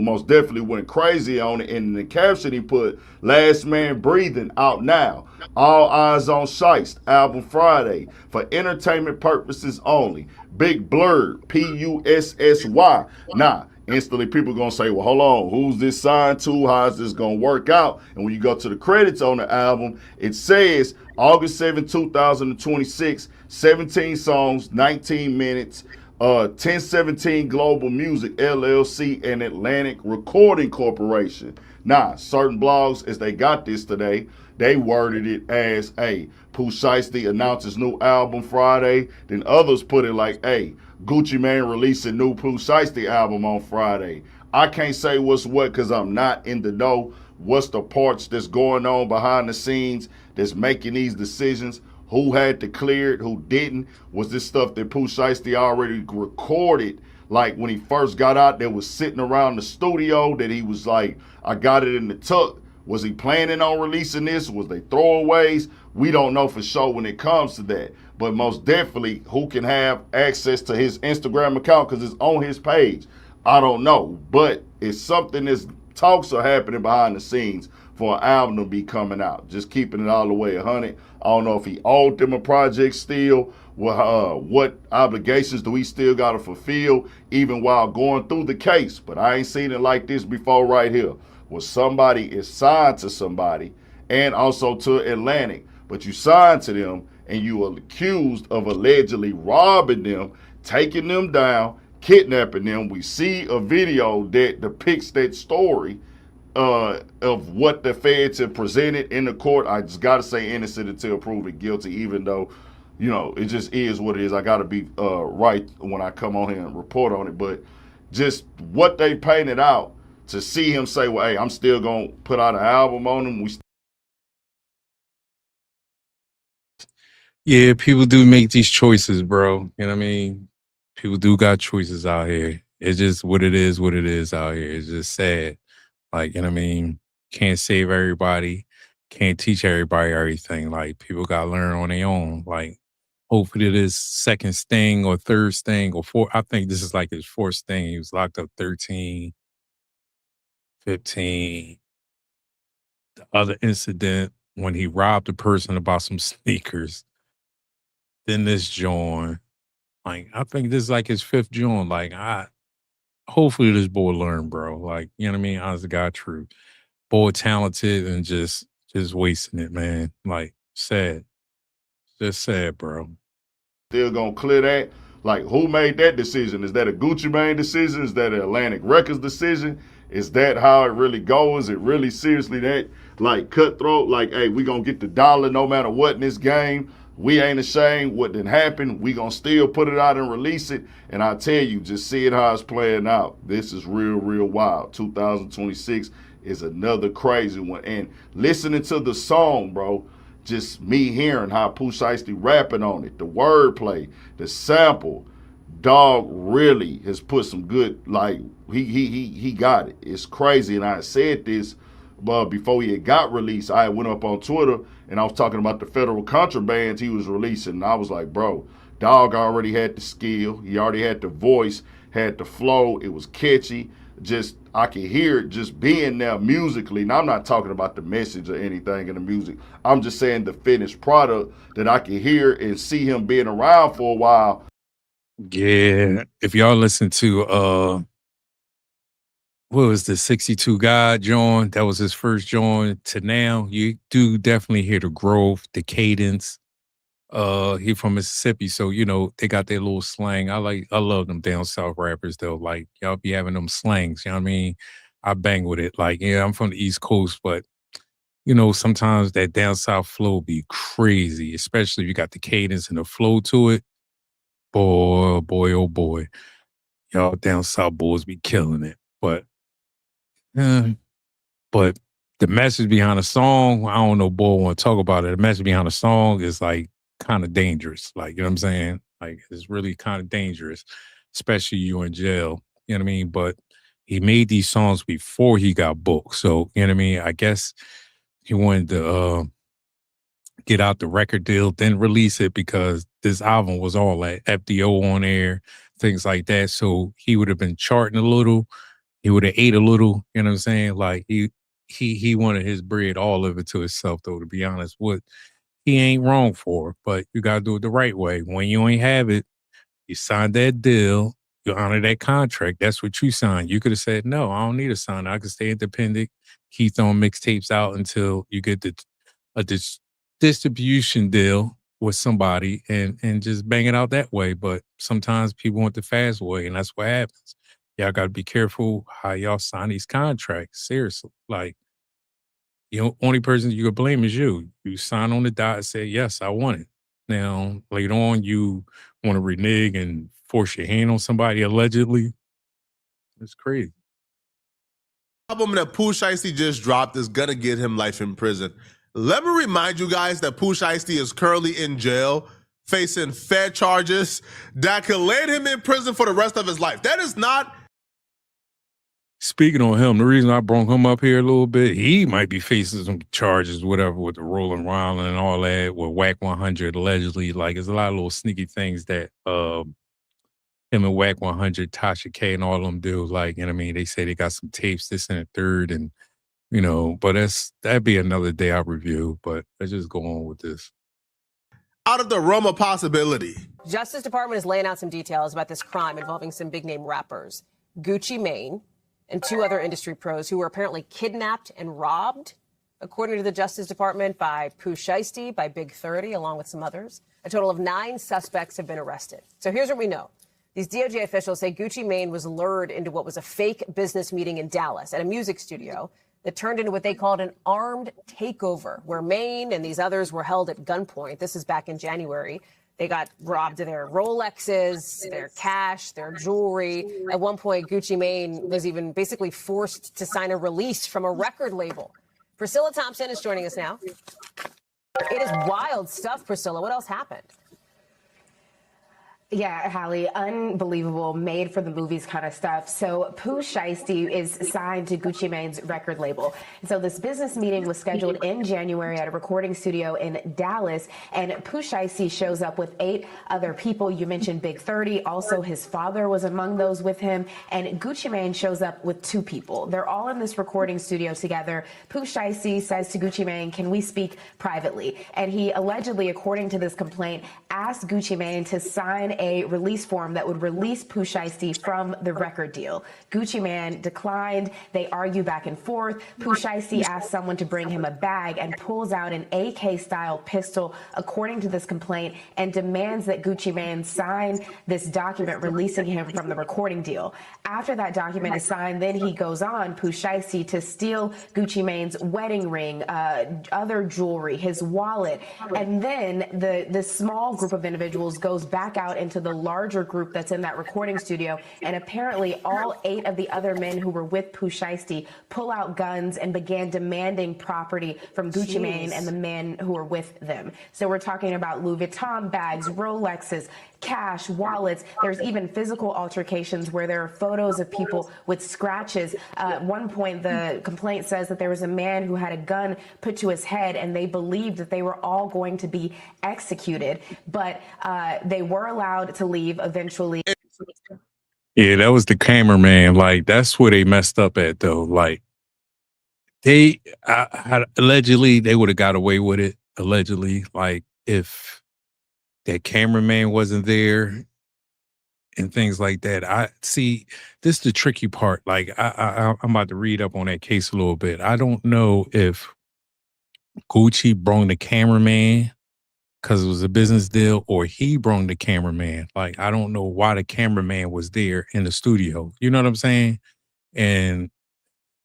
Most definitely went crazy on it, and in the caption he put Last Man Breathing out now, all Eyes On Shiest, album Friday, for entertainment purposes only, big blurred, Pussy. Nah, instantly people gonna say, well, hold on, who's this signed to? How's this gonna work out? And when you go to the credits on the album, it says August 7, 2026, 17 songs, 19 minutes, 1017 Global Music, LLC, and Atlantic Recording Corporation. Now, certain blogs, as they got this today, they worded it as, Pooh Shiesty announces new album Friday. Then others put it like, Gucci Mane releasing new Pooh Shiesty album on Friday. I can't say what's what because I'm not in the know. What's the parts that's going on behind the scenes that's making these decisions? Who had to clear it? Who didn't? Was this stuff that Pooh Shiesty already recorded? Like when he first got out there, was sitting around the studio that he was like, I got it in the tuck. Was he planning on releasing this? Was they throwaways? We don't know for sure when it comes to that. But most definitely, who can have access to his Instagram account because it's on his page? I don't know. But it's something that's talks are happening behind the scenes for an album to be coming out. Just keeping it all the way 100. I don't know if he owed them a project still. What obligations do we still got to fulfill even while going through the case? But I ain't seen it like this before right here, where somebody is signed to somebody and also to Atlantic, but you signed to them and you are accused of allegedly robbing them, taking them down, kidnapping them. We see a video that depicts that story of what the feds have presented in the court. I just got to say innocent until proven guilty, even though, it just is what it is. I got to be right when I come on here and report on it. But just what they painted out, to see him say, well, I'm still going to put out an album on him. Yeah, people do make these choices, bro. You know what I mean? People do got choices out here. It's just what it is out here. It's just sad. Like, you know what I mean? Can't save everybody. Can't teach everybody everything. Like, people got to learn on their own. Like, hopefully this second sting or third sting or fourth. I think this is like his fourth sting. He was locked up 13, 15. The other incident when he robbed a person about some sneakers. Then this joint. Like, I think this is like his fifth joint. Like, hopefully this boy learn, bro. Like, you know what I mean? Honest to God, true. Boy talented and just wasting it, man. Like, sad. Just sad, bro. Still gonna clear that. Like, who made that decision? Is that a Gucci Mane decision? Is that an Atlantic Records decision? Is that how it really goes? Is it really seriously that, like, cutthroat? Like, we gonna get the dollar no matter what in this game. We ain't ashamed what didn't happen. We gonna still put it out and release it. And I tell you, just see it how it's playing out. This is real, real wild. 2026 is another crazy one. And listening to the song, bro, just me hearing how Pooh Shiesty rapping on it, the wordplay, the sample, dog really has put some good, like, he got it. It's crazy. And I said this before he had got released. I went up on Twitter and I was talking about the federal contrabands he was releasing. And I was like, bro, dog already had the skill. He already had the voice, had the flow. It was catchy. Just, I could hear it just being there musically. Now, I'm not talking about the message or anything in the music. I'm just saying the finished product that I could hear and see him being around for a while. Yeah. If y'all listen to, what was the 62 God joint? That was his first joint to now. You do definitely hear the growth, the cadence. He from Mississippi, so they got their little slang. I love them down south rappers though. Like, y'all be having them slangs, you know what I mean? I bang with it. Like, yeah, I'm from the East Coast, but sometimes that down south flow be crazy, especially if you got the cadence and the flow to it. Boy, oh boy. Y'all down south boys be killing it. But the message behind the song, I don't know, boy, want to talk about it. The message behind the song is like kind of dangerous. Like, you know what I'm saying? Like, it's really kind of dangerous, especially you in jail. You know what I mean? But he made these songs before he got booked. So, you know what I mean? I guess he wanted to get out the record deal, then release it because this album was all like FDO on air, things like that. So he would have been charting a little. He would have ate a little, you know what I'm saying? Like he wanted his bread, all of it to himself, though, to be honest. What he ain't wrong for, but you gotta do it the right way. When you ain't have it, you signed that deal, you honor that contract. That's what you signed. You could have said, no, I don't need a sign. I can stay independent, keep throwing mixtapes out until you get a distribution deal with somebody and just bang it out that way. But sometimes people want the fast way, and that's what happens. Y'all got to be careful how y'all sign these contracts. Seriously. Like, only person you could blame is you. You sign on the dot and say, yes, I want it. Now, later on, you want to renege and force your hand on somebody allegedly. It's crazy. The album that Pooh Shiesty just dropped is going to get him life in prison. Let me remind you guys that Pooh Shiesty is currently in jail, facing fair charges that could land him in prison for the rest of his life. That is not... Speaking on him, the reason I brought him up here a little bit, he might be facing some charges, whatever, with the Rolling Round and all that, with Whack 100 allegedly. Like, there's a lot of little sneaky things that him and Whack 100, Tasha K, and all of them do. Like, you know what I mean? They say they got some tapes, this and the third, and, but that'd be another day I review, but let's just go on with this. Out of the realm of possibility. Justice Department is laying out some details about this crime involving some big-name rappers, Gucci Mane, and 2 other industry pros who were apparently kidnapped and robbed, according to the Justice Department, by Pooh Shiesty, by Big 30, along with some others. A total of 9 suspects have been arrested. So here's what we know. These DOJ officials say Gucci Mane was lured into what was a fake business meeting in Dallas at a music studio that turned into what they called an armed takeover, where Mane and these others were held at gunpoint. This is back in January. They got robbed of their Rolexes, their cash, their jewelry. At one point, Gucci Mane was even basically forced to sign a release from a record label. Priscilla Thompson is joining us now. It is wild stuff, Priscilla. What else happened? Yeah, Hallie, unbelievable, made for the movies kind of stuff. So Pooh Shiesty is signed to Gucci Mane's record label. And so this business meeting was scheduled in January at a recording studio in Dallas. And Pooh Shiesty shows up with 8 other people. You mentioned Big 30. Also, his father was among those with him. And Gucci Mane shows up with 2 people. They're all in this recording studio together. Pooh Shiesty says to Gucci Mane, can we speak privately? And he allegedly, according to this complaint, asked Gucci Mane to sign a release form that would release Pooh Shiesty from the record deal. Gucci Mane declined. They argue back and forth. Pooh Shiesty asked someone to bring him a bag and pulls out an AK-style pistol, according to this complaint, and demands that Gucci Mane sign this document releasing him from the recording deal. After that document is signed, then he goes on, Pooh Shiesty, to steal Gucci Mane's wedding ring, other jewelry, his wallet, and then the small group of individuals goes back out into the larger group that's in that recording studio, and apparently all 8 of the other men who were with Pooh Shiesty pull out guns and began demanding property from Gucci Mane and the men who were with them. So we're talking about Louis Vuitton bags, Rolexes, cash, wallets. There's even physical altercations where there are photos of people with scratches. At one point, the complaint says that there was a man who had a gun put to his head, and they believed that they were all going to be executed, but they were allowed to leave eventually. Yeah, that was the cameraman. Like, that's where they messed up at, though. Like, they allegedly, they would have got away with it, allegedly. Like, if that cameraman wasn't there and things like that. I see, this is the tricky part. Like, I'm about to read up on that case a little bit. I don't know if Gucci brought the cameraman because it was a business deal, or he brought the cameraman. Like, I don't know why the cameraman was there in the studio. You know what I'm saying? And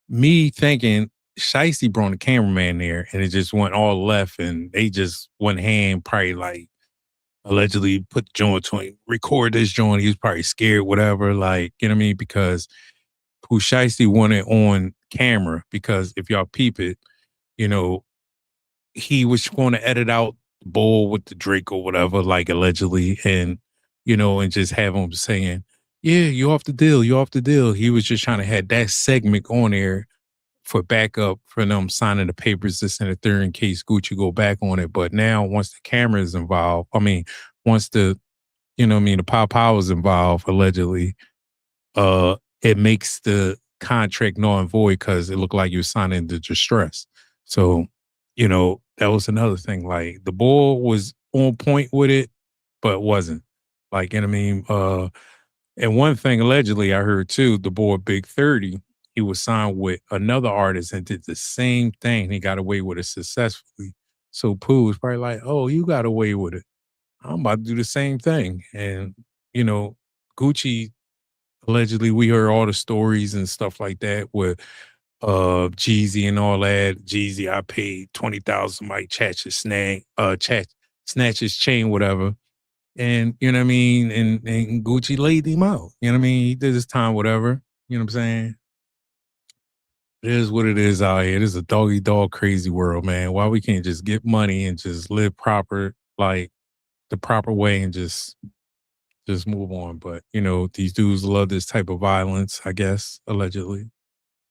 me thinking, Shiesty brought the cameraman there, and it just went all left, and they just went hand, probably like allegedly put the joint to him, record this joint. He was probably scared, whatever, like, you know what I mean? Because Pooh Shiesty wanted on camera, because if y'all peep it, you know, he was going to edit out the bull with the Drake or whatever, like allegedly, and, you know, and just have him saying, yeah, you off the deal, you off the deal. He was just trying to have that segment on there for backup for them signing the papers, this and the third, in case Gucci go back on it. But now, once the camera is involved, I mean, once the, you know what I mean, the power is involved, allegedly, it makes the contract null and void, because it looked like you were signing the distress. So, you know, that was another thing. Like, the bull was on point with it, but wasn't. Like, you know what I mean? And one thing, allegedly, I heard too, the boy Big 30, he was signed with another artist and did the same thing. He got away with it successfully. So Pooh was probably like, oh, you got away with it. I'm about to do the same thing. And, you know, Gucci, allegedly, we heard all the stories and stuff like that with Jeezy and all that. Jeezy, I paid $20,000, somebody snatch his chain, whatever. And, you know what I mean? And Gucci laid him out. You know what I mean? He did his time, whatever. You know what I'm saying? It is what it is out here. It is a dog crazy world, man. Why we can't just get money and just live proper, like the proper way, and just move on. But, you know, these dudes love this type of violence, I guess, allegedly.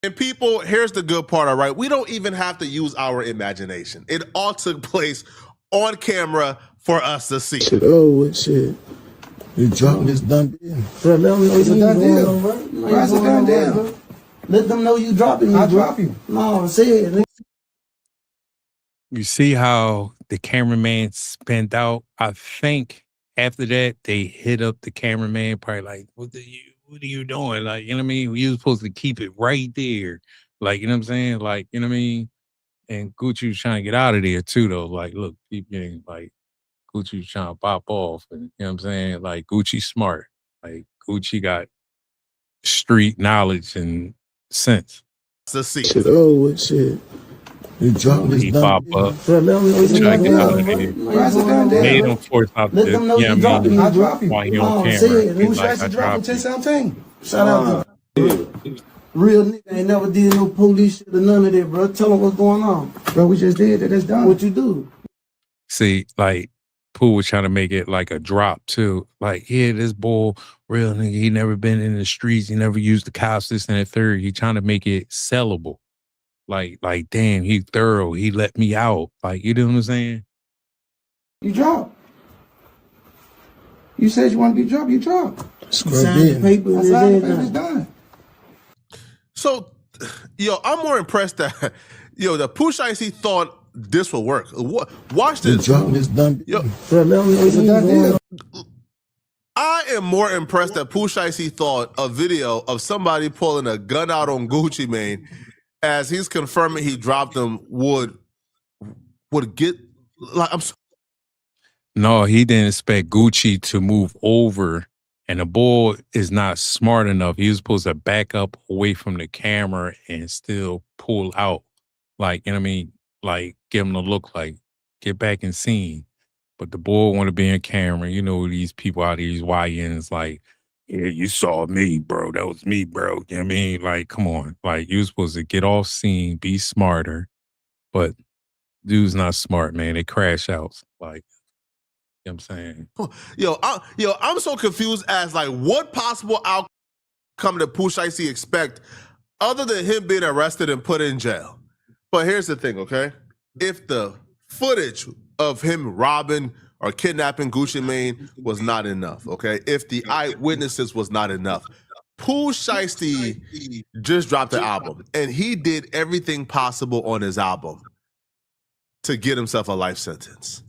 And people, here's the good part, all right? We don't even have to use our imagination. It all took place on camera for us to see. Shit, shit. You dropping this done deal. Bro, let them know it's a done deal, bro. It's a done deal. Let them know you dropping you. I drop you. No, say it. You see how the cameraman spent out? I think after that, they hit up the cameraman, probably like, what are you doing? Like, you know what I mean? You were supposed to keep it right there. Like, you know what I'm saying? Like, you know what I mean? And Gucci was trying to get out of there too, though. Like, look, keep getting, like, Gucci was trying to pop off. And, you know what I'm saying? Like, Gucci's smart. Like, Gucci got street knowledge and sense. To see. Shit, shit. You dropping this pop up. Bro, let them know it's a done deal. Made him force out let them know you dropping. I drop you. While he on camera. Say it. He's Who like, should I dropped you. 10-17. Shout out to real nigga. Ain't never did no police shit or none of that, bro. Tell them what's going on. Bro, we just did it. That's done. What you do? See, like, Pooh was trying to make it like a drop too. Like, yeah, this bull, real nigga, he never been in the streets. He never used the cops, this and the third. He trying to make it sellable. Like, damn, he thorough. He let me out. Like, you know what I'm saying? You drop. You said you want to be dropped. You drop. Scrub the paper. I signed the paper. It's done. So, yo, I'm more impressed that, yo, the Pooh Shiesty thought this will work. Watch this. This done. Yo, I am more impressed that Pooh Shiesty thought a video of somebody pulling a gun out on Gucci Mane, as he's confirming he dropped him, would get like No, he didn't expect Gucci to move over, and the bull is not smart enough. He was supposed to back up away from the camera and still pull out. Like, you know what I mean? Like, give him the look, like, get back in scene. But the bull want to be in camera. You know, these people out here, these YNs, like, yeah, you saw me, bro. That was me, bro. You know what I mean? Like, come on. Like, you supposed to get off scene, be smarter. But dude's not smart, man. They crash out. Like, you know what I'm saying? I'm so confused as, like, what possible outcome did Pooh Shiesty expect other than him being arrested and put in jail? But here's the thing, okay? If the footage of him robbing or kidnapping Gucci Mane was not enough, okay? If the eyewitnesses was not enough, Pooh Shiesty just dropped the album, and he did everything possible on his album to get himself a life sentence.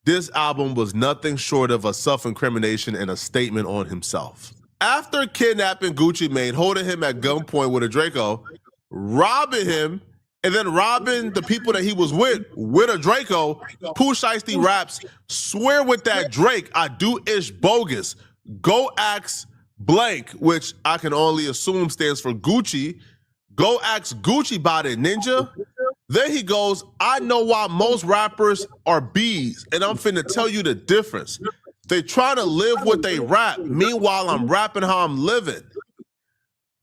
This album was nothing short of a self-incrimination and a statement on himself. After kidnapping Gucci Mane, holding him at gunpoint with a Draco, robbing him, and then robbing the people that he was with a Draco, Pooh Shiesty raps, swear with that Drake, I do ish bogus. Go ask blank, which I can only assume stands for Gucci. Go ask Gucci about it, ninja. Then he goes, I know why most rappers are B's, and I'm finna tell you the difference. They try to live what they rap. Meanwhile, I'm rapping how I'm living.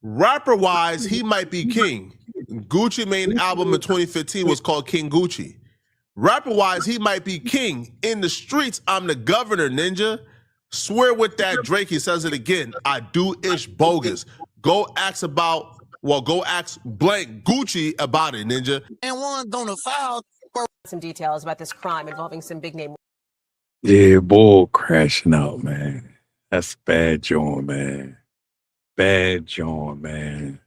Rapper-wise, he might be king. Gucci Mane album in 2015 was called King Gucci. Rapper-wise, he might be king. In the streets, I'm the governor, ninja. Swear with that Drake, he says it again. I do ish bogus. Go ask blank Gucci about it, ninja. And one gonna file. Some details about this crime involving some big name. Yeah, bull crashing out, man. That's a bad joint, man. Bad joint, man.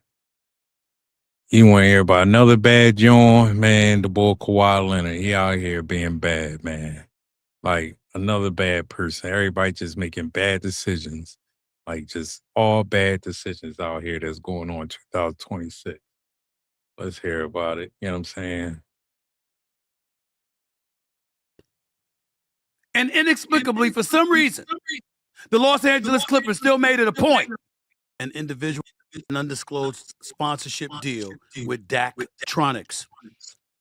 You want to hear about another bad joint, man? The boy Kawhi Leonard, he out here being bad, man. Like another bad person. Everybody just making bad decisions. Like just all bad decisions out here that's going on in 2026. Let's hear about it. You know what I'm saying? And inexplicably, for some reason, the Los Angeles Clippers still made it a point. An individual, an undisclosed sponsorship deal with Daktronics.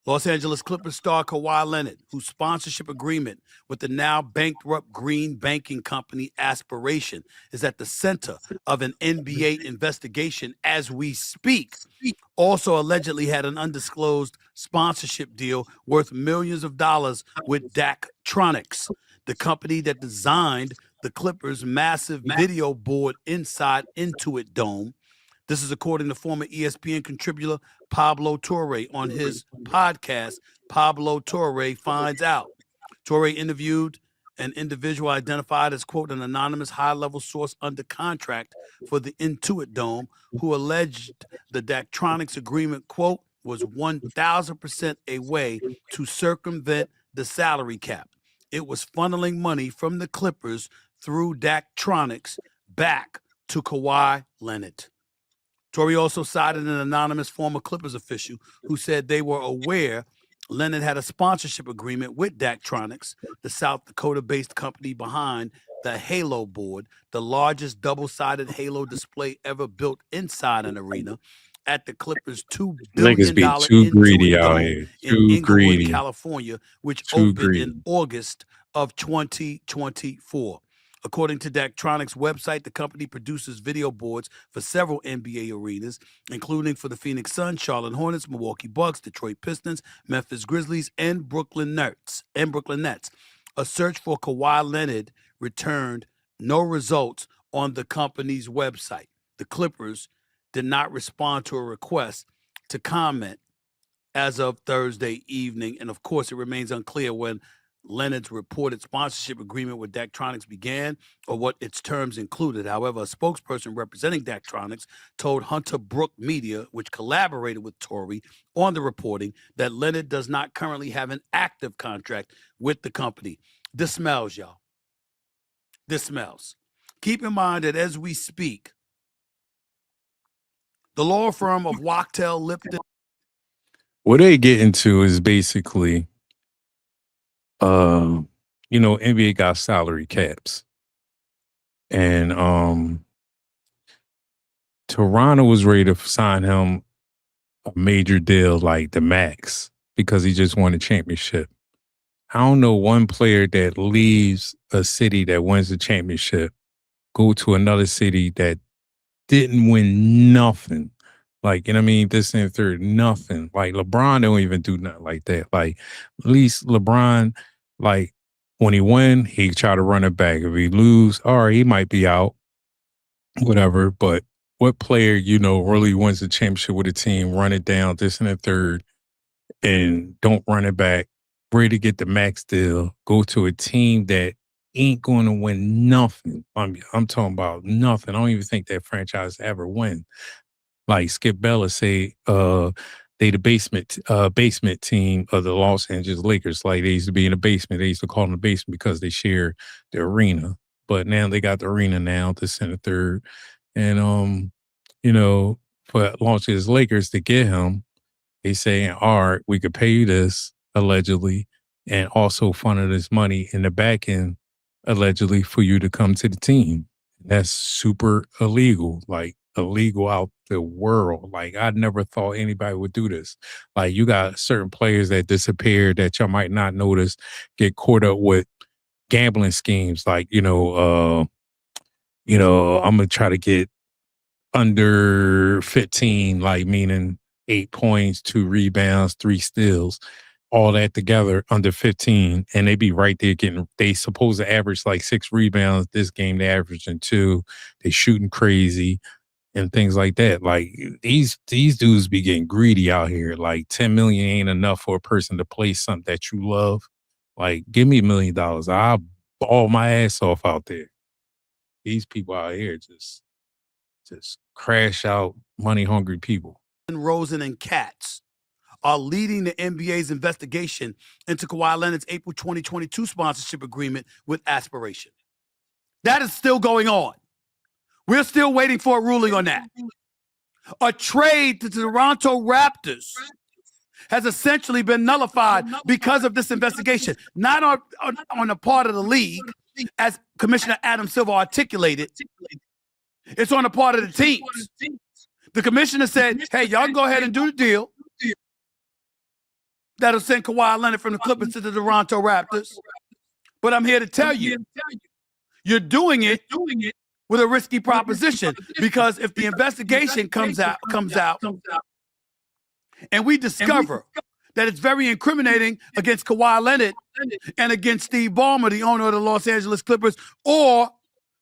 Los Angeles Clippers star Kawhi Leonard, whose sponsorship agreement with the now bankrupt green banking company Aspiration is at the center of an NBA investigation as we speak, also allegedly had an undisclosed sponsorship deal worth millions of dollars with Daktronics, the company that designed the Clippers' massive video board inside Intuit Dome. This is according to former ESPN contributor Pablo Torre on his podcast, Pablo Torre Finds Out. Torre interviewed an individual identified as, quote, an anonymous high-level source under contract for the Intuit Dome, who alleged the Daktronics agreement, quote, was 1,000% a way to circumvent the salary cap. It was funneling money from the Clippers through Daktronics back to Kawhi Leonard. Torrey also cited an anonymous former Clippers official who said they were aware Leonard had a sponsorship agreement with Daktronics, the South Dakota-based company behind the Halo board, the largest double-sided Halo display ever built inside an arena at the Clippers' $2 billion Intuit Dome in Inglewood, California, which opened in August of 2024. According to Daktronics' website, the company produces video boards for several NBA arenas, including for the Phoenix Suns, Charlotte Hornets, Milwaukee Bucks, Detroit Pistons, Memphis Grizzlies, and Brooklyn Nets. A search for Kawhi Leonard returned no results on the company's website. The Clippers did not respond to a request to comment as of Thursday evening, and of course, it remains unclear when Leonard's reported sponsorship agreement with Daktronics began or what its terms included. However, a spokesperson representing Daktronics told Hunter Brook Media, which collaborated with Torrey on the reporting, that Leonard does not currently have an active contract with the company. This smells, y'all. This smells. Keep in mind that as we speak, the law firm of Wachtell Lipton. What they get into is basically NBA got salary caps. And Toronto was ready to sign him a major deal like the max because he just won a championship. I don't know one player that leaves a city that wins the championship, go to another city that didn't win nothing. Like, you know what I mean? This and third, nothing. Like, LeBron don't even do nothing like that. Like, at least LeBron, like, when he win, he try to run it back. If he lose, all right, he might be out, whatever. But what player, really wins the championship with a team, run it down, this and the third, and don't run it back, ready to get the max deal, go to a team that ain't going to win nothing. I'm talking about nothing. I don't even think that franchise ever win. Like Skip Bayless say, they the basement team of the Los Angeles Lakers. Like they used to be in the basement. They used to call them the basement because they share the arena. But now they got the arena now, the center third. And for Los Angeles Lakers to get him, they say, all right, we could pay you this, allegedly, and also funnel this money in the back end, allegedly, for you to come to the team. That's super illegal. Like, illegal out the world. Like, I never thought anybody would do this. Like, you got certain players that disappear that y'all might not notice, get caught up with gambling schemes. Like, I'm gonna try to get under 15, like meaning 8 points, 2 rebounds, 3 steals, all that together under 15, and they be right there they supposed to average like 6 rebounds. This game they averaging 2. They shooting crazy and things like that. Like, these dudes be getting greedy out here. Like, 10 million ain't enough for a person to play something that you love. Like, give me $1 million. I'll ball my ass off out there. These people out here just crash out money hungry people. Rosen and Katz are leading the NBA's investigation into Kawhi Leonard's April 2022 sponsorship agreement with Aspiration. That is still going on. We're still waiting for a ruling on that. A trade to the Toronto Raptors has essentially been nullified because of this investigation, not on the part of the league, as Commissioner Adam Silver articulated. It's on the part of the teams. The commissioner said, hey, y'all can go ahead and do the deal that'll send Kawhi Leonard from the Clippers to the Toronto Raptors. But I'm here to tell you, you're doing it with a risky proposition, because if the investigation comes out, and we discover that it's very incriminating against Kawhi Leonard and against Steve Ballmer, the owner of the Los Angeles Clippers, or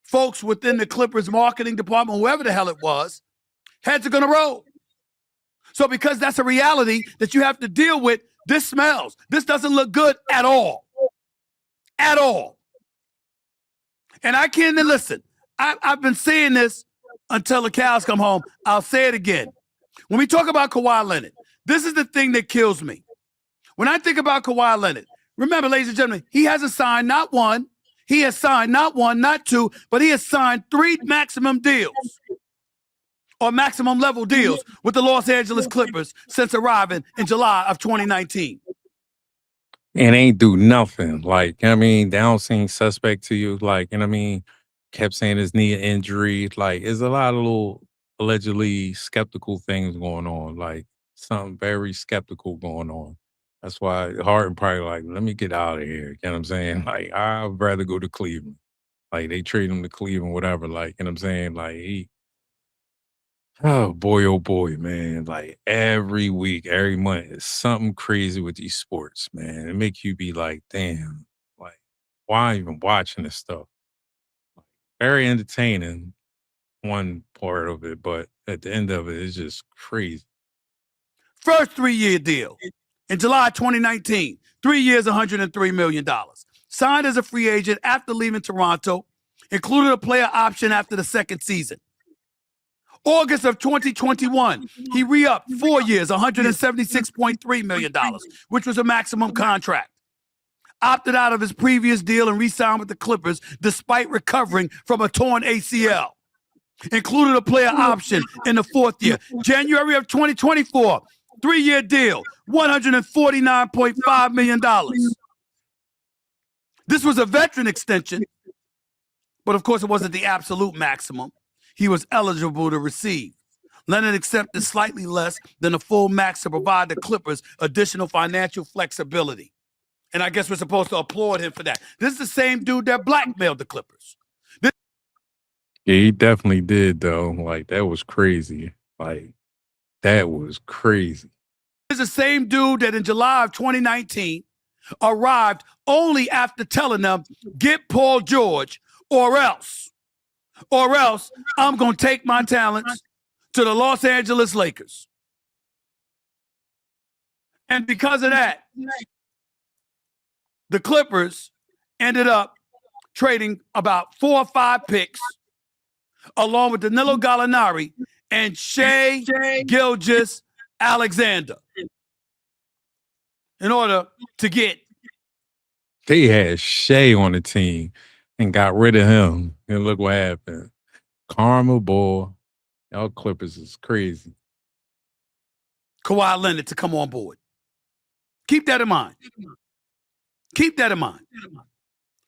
folks within the Clippers marketing department, whoever the hell it was, heads are going to roll. So because that's a reality that you have to deal with, this smells. This doesn't look good at all. At all. And I can't listen. I've been saying this until the cows come home. I'll say it again. When we talk about Kawhi Leonard, this is the thing that kills me. When I think about Kawhi Leonard, remember, ladies and gentlemen, he hasn't signed not one. He has signed not one, not two, but he has signed 3 maximum deals or maximum level deals with the Los Angeles Clippers since arriving in July of 2019. And ain't do nothing. Like, they don't seem suspect to you. Like, kept saying his knee injury. Like, there's a lot of little allegedly skeptical things going on. Like, something very skeptical going on. That's why Harden probably like, let me get out of here. You know what I'm saying? Like, I'd rather go to Cleveland. Like, they trade him to Cleveland, whatever. Like, you know what I'm saying? Like, oh boy, man. Like, every week, every month, it's something crazy with these sports, man. It make you be like, damn, like, why even watching this stuff? Very entertaining, one part of it, but at the end of it, it's just crazy. First 3-year deal. In July 2019, 3 years, $103 million. Signed as a free agent after leaving Toronto, included a player option after the second season. August of 2021, he re-upped 4 years, $176.3 million, which was a maximum contract. Opted out of his previous deal and re-signed with the Clippers despite recovering from a torn ACL. Included a player option in the 4th year. January of 2024, 3-year deal, $149.5 million. This was a veteran extension, but of course it wasn't the absolute maximum he was eligible to receive. Leonard accepted slightly less than the full max to provide the Clippers additional financial flexibility. And I guess we're supposed to applaud him for that. This is the same dude that blackmailed the Clippers. Yeah, he definitely did, though. Like, that was crazy. Like, that was crazy. This is the same dude that in July of 2019 arrived only after telling them, get Paul George or else I'm going to take my talents to the Los Angeles Lakers. And because of that, the Clippers ended up trading about 4 or 5 picks along with Danilo Gallinari and Shai Gilgeous-Alexander in order to get. They had Shea on the team and got rid of him. And look what happened. Karma, boy. Y'all Clippers is crazy. Kawhi Leonard to come on board. Keep that in mind. Keep that in mind.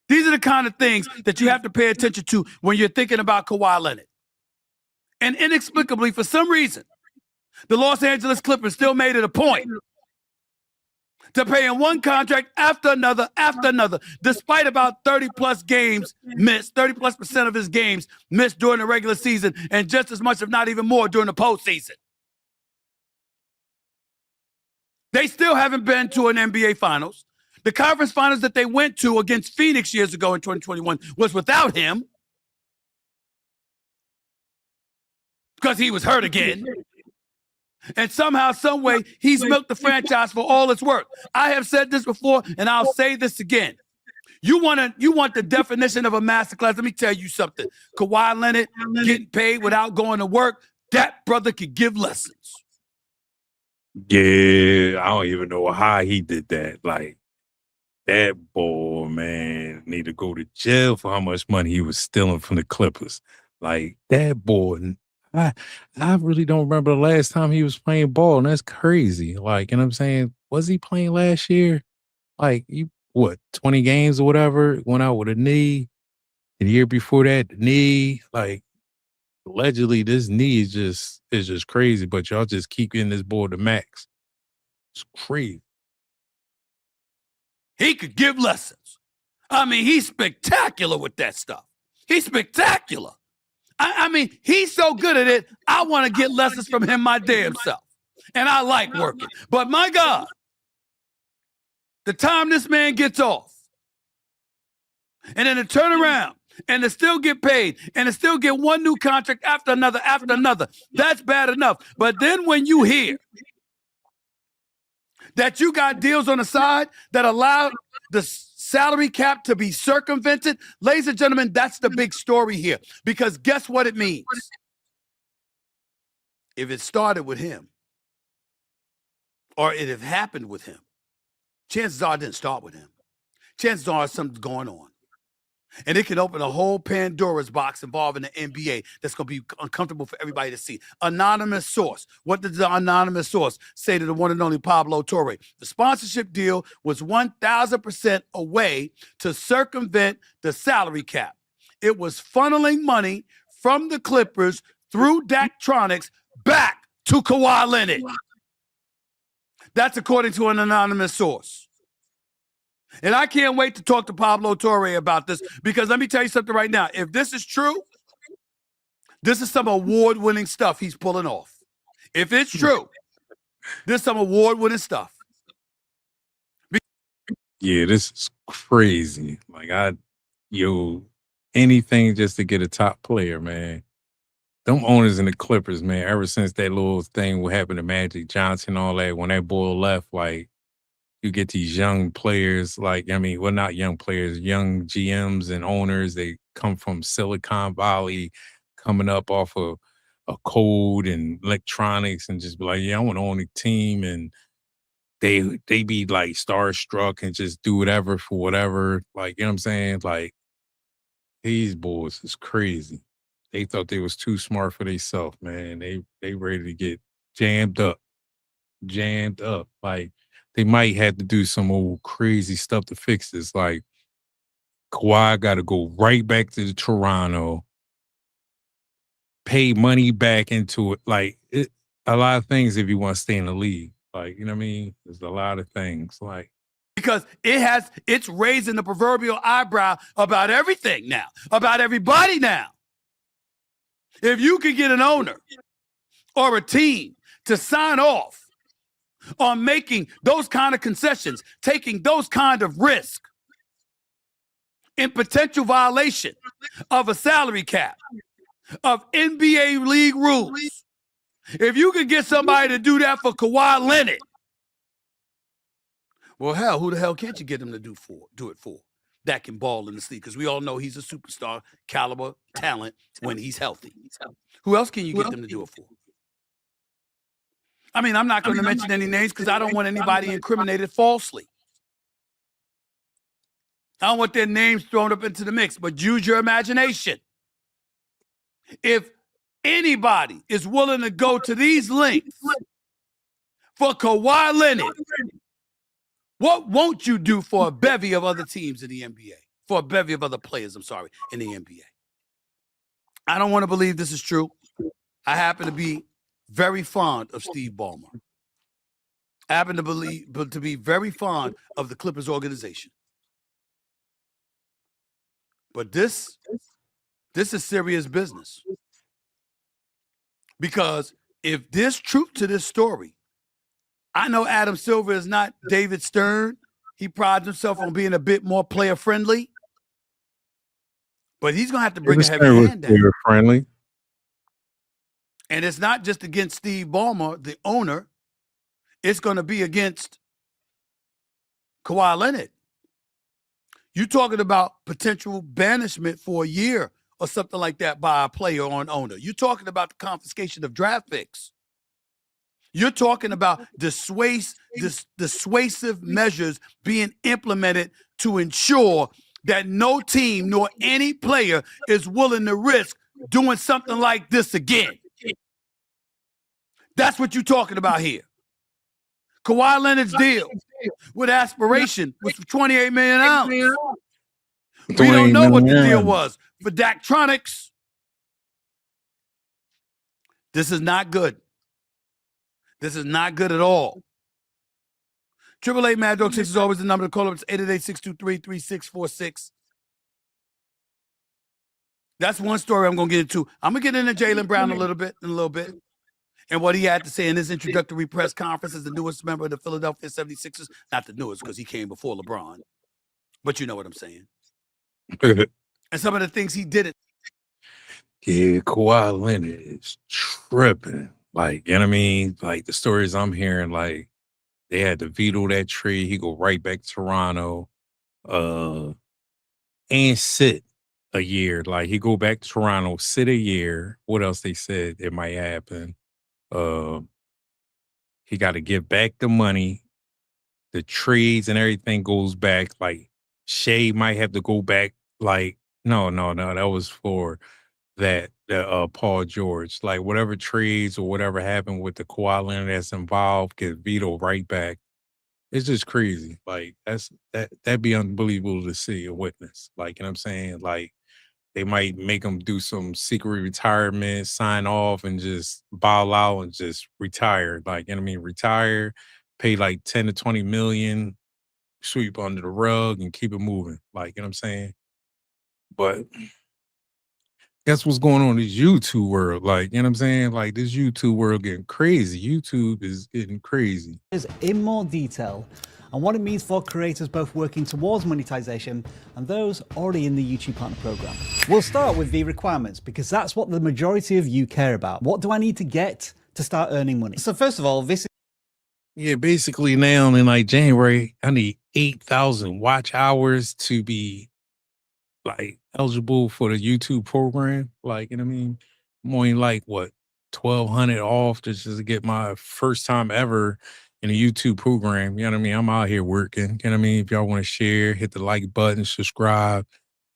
These are the kind of things that you have to pay attention to when you're thinking about Kawhi Leonard. And inexplicably, for some reason, the Los Angeles Clippers still made it a point to pay him one contract after another, despite about 30-plus games missed, 30-plus% of his games missed during the regular season, and just as much, if not even more, during the postseason. They still haven't been to an NBA Finals. The conference finals that they went to against Phoenix years ago in 2021 was without him because he was hurt again. And somehow, some way, he's milked the franchise for all it's worth. I have said this before, and I'll say this again. You want the definition of a masterclass? Let me tell you something. Kawhi Leonard getting paid without going to work, that brother could give lessons. Yeah, I don't even know how he did that. Like, that boy, man, need to go to jail for how much money he was stealing from the Clippers. Like, that boy, I really don't remember the last time he was playing ball, and that's crazy. Like, you know what I'm saying? Was he playing last year? Like, 20 games or whatever? Went out with a knee. And the year before that, the knee. Like, allegedly, this knee is just crazy, but y'all just keep getting this boy to max. It's crazy. He could give lessons. I mean, he's spectacular with that stuff. He's spectacular. I mean, he's so good at it, I want to get lessons from him my damn self. And I like working. But my God, the time this man gets off, and then to turn around, and to still get paid, and to still get one new contract after another, that's bad enough. But then when you hear that you got deals on the side that allow the salary cap to be circumvented, ladies and gentlemen, that's the big story here. Because guess what it means? If it started with him, or it have happened with him, chances are it didn't start with him. Chances are something's going on. And it can open a whole Pandora's box involving the NBA that's going to be uncomfortable for everybody to see. Anonymous source. What did the anonymous source say to the one and only Pablo Torre? The sponsorship deal was 1,000% away to circumvent the salary cap. It was funneling money from the Clippers through Daktronics back to Kawhi Leonard. That's according to an anonymous source. And I can't wait to talk to Pablo Torre about this, because let me tell you something right now. If this is true, this is some award-winning stuff he's pulling off. If it's true, this is some award-winning stuff. Yeah, this is crazy. Like, anything just to get a top player, man. Them owners in the Clippers, man, ever since that little thing what happened to Magic Johnson and all that, when that boy left, like, you get these young players, not young players, young GMs and owners. They come from Silicon Valley, coming up off of a code and electronics, and just be like, yeah, I want to own a team. And they be like starstruck and just do whatever for whatever. Like, you know what I'm saying? Like, these boys is crazy. They thought they was too smart for themselves, man. They ready to get jammed up. Like, they might have to do some old crazy stuff to fix this. Like, Kawhi got to go right back to Toronto, pay money back into it. Like, a lot of things if you want to stay in the league. Like, you know what I mean? There's a lot of things. Like, because it's raising the proverbial eyebrow about everything now, about everybody now. If you could get an owner or a team to sign off on making those kind of concessions, taking those kind of risk in potential violation of a salary cap, of NBA league rules. If you could get somebody to do that for Kawhi Leonard, well, hell, who the hell can't you get him to do it for? That can ball in this league, because we all know he's a superstar caliber talent when he's healthy. Who else can you get them to do it for? I mean, I'm not going to mention any names because I don't want anybody incriminated falsely. I don't want their names thrown up into the mix, but use your imagination. If anybody is willing to go to these lengths for Kawhi Leonard, what won't you do for a bevy of other teams in the NBA? For a bevy of other players, in the NBA. I don't want to believe this is true. I happen to be very fond of Steve Ballmer. I happen to be very fond of the Clippers organization. But this is serious business. Because if there's truth to this story, I know Adam Silver is not David Stern. He prides himself on being a bit more player friendly. But he's going to have to bring a heavy hand down. Player friendly. And it's not just against Steve Ballmer, the owner. It's going to be against Kawhi Leonard. You're talking about potential banishment for a year or something like that by a player or an owner. You're talking about the confiscation of draft picks. You're talking about dissuasive measures being implemented to ensure that no team nor any player is willing to risk doing something like this again. That's what you're talking about here. Kawhi Leonard's deal with aspiration was for $28 million. We don't know what the deal was for Daktronics. This is not good. This is not good at all. 888 Mad Dog 6 is always the number to call up. It's 888-623-3646. That's one story I'm going to get into. I'm going to get into Jaylen Brown in a little bit, and what he had to say in his introductory press conference as the newest member of the Philadelphia 76ers. Not the newest, because he came before LeBron. But you know what I'm saying. And some of the things he didn't. Yeah, Kawhi Leonard is tripping. Like, you know what I mean? Like, the stories I'm hearing, like, they had to veto that trade. He go right back to Toronto and sit a year. Like, he go back to Toronto, sit a year. What else they said it might happen? He got to give back the money. The trades and everything goes back. Like, Shea might have to go back. Like, no. That was for that Paul George. Like, whatever trades or whatever happened with the Kawhi Leonard that's involved get vetoed right back. It's just crazy. Like, that'd be unbelievable to see or witness. Like, you know what I'm saying? Like, they might make him do some secret retirement, sign off, and just bow out and just retire. Like, you know what I mean? Retire, pay like 10 to 20 million, sweep under the rug and keep it moving. Like, you know what I'm saying? But that's what's going on in this YouTube world. Like, you know what I'm saying? Like, this YouTube world getting crazy. YouTube is getting crazy. In more detail and what it means for creators both working towards monetization and those already in the YouTube Partner Program. We'll start with the requirements because that's what the majority of you care about. What do I need to get to start earning money? So first of all, this is... Yeah, basically now in like January, I need 8,000 watch hours to be like eligible for the YouTube program. Like, you know what I mean? I'm only like, what, 1,200 off just to get my first time ever in a YouTube program. You know what I mean? I'm out here working. You know what I mean? If y'all want to share, hit the like button, subscribe.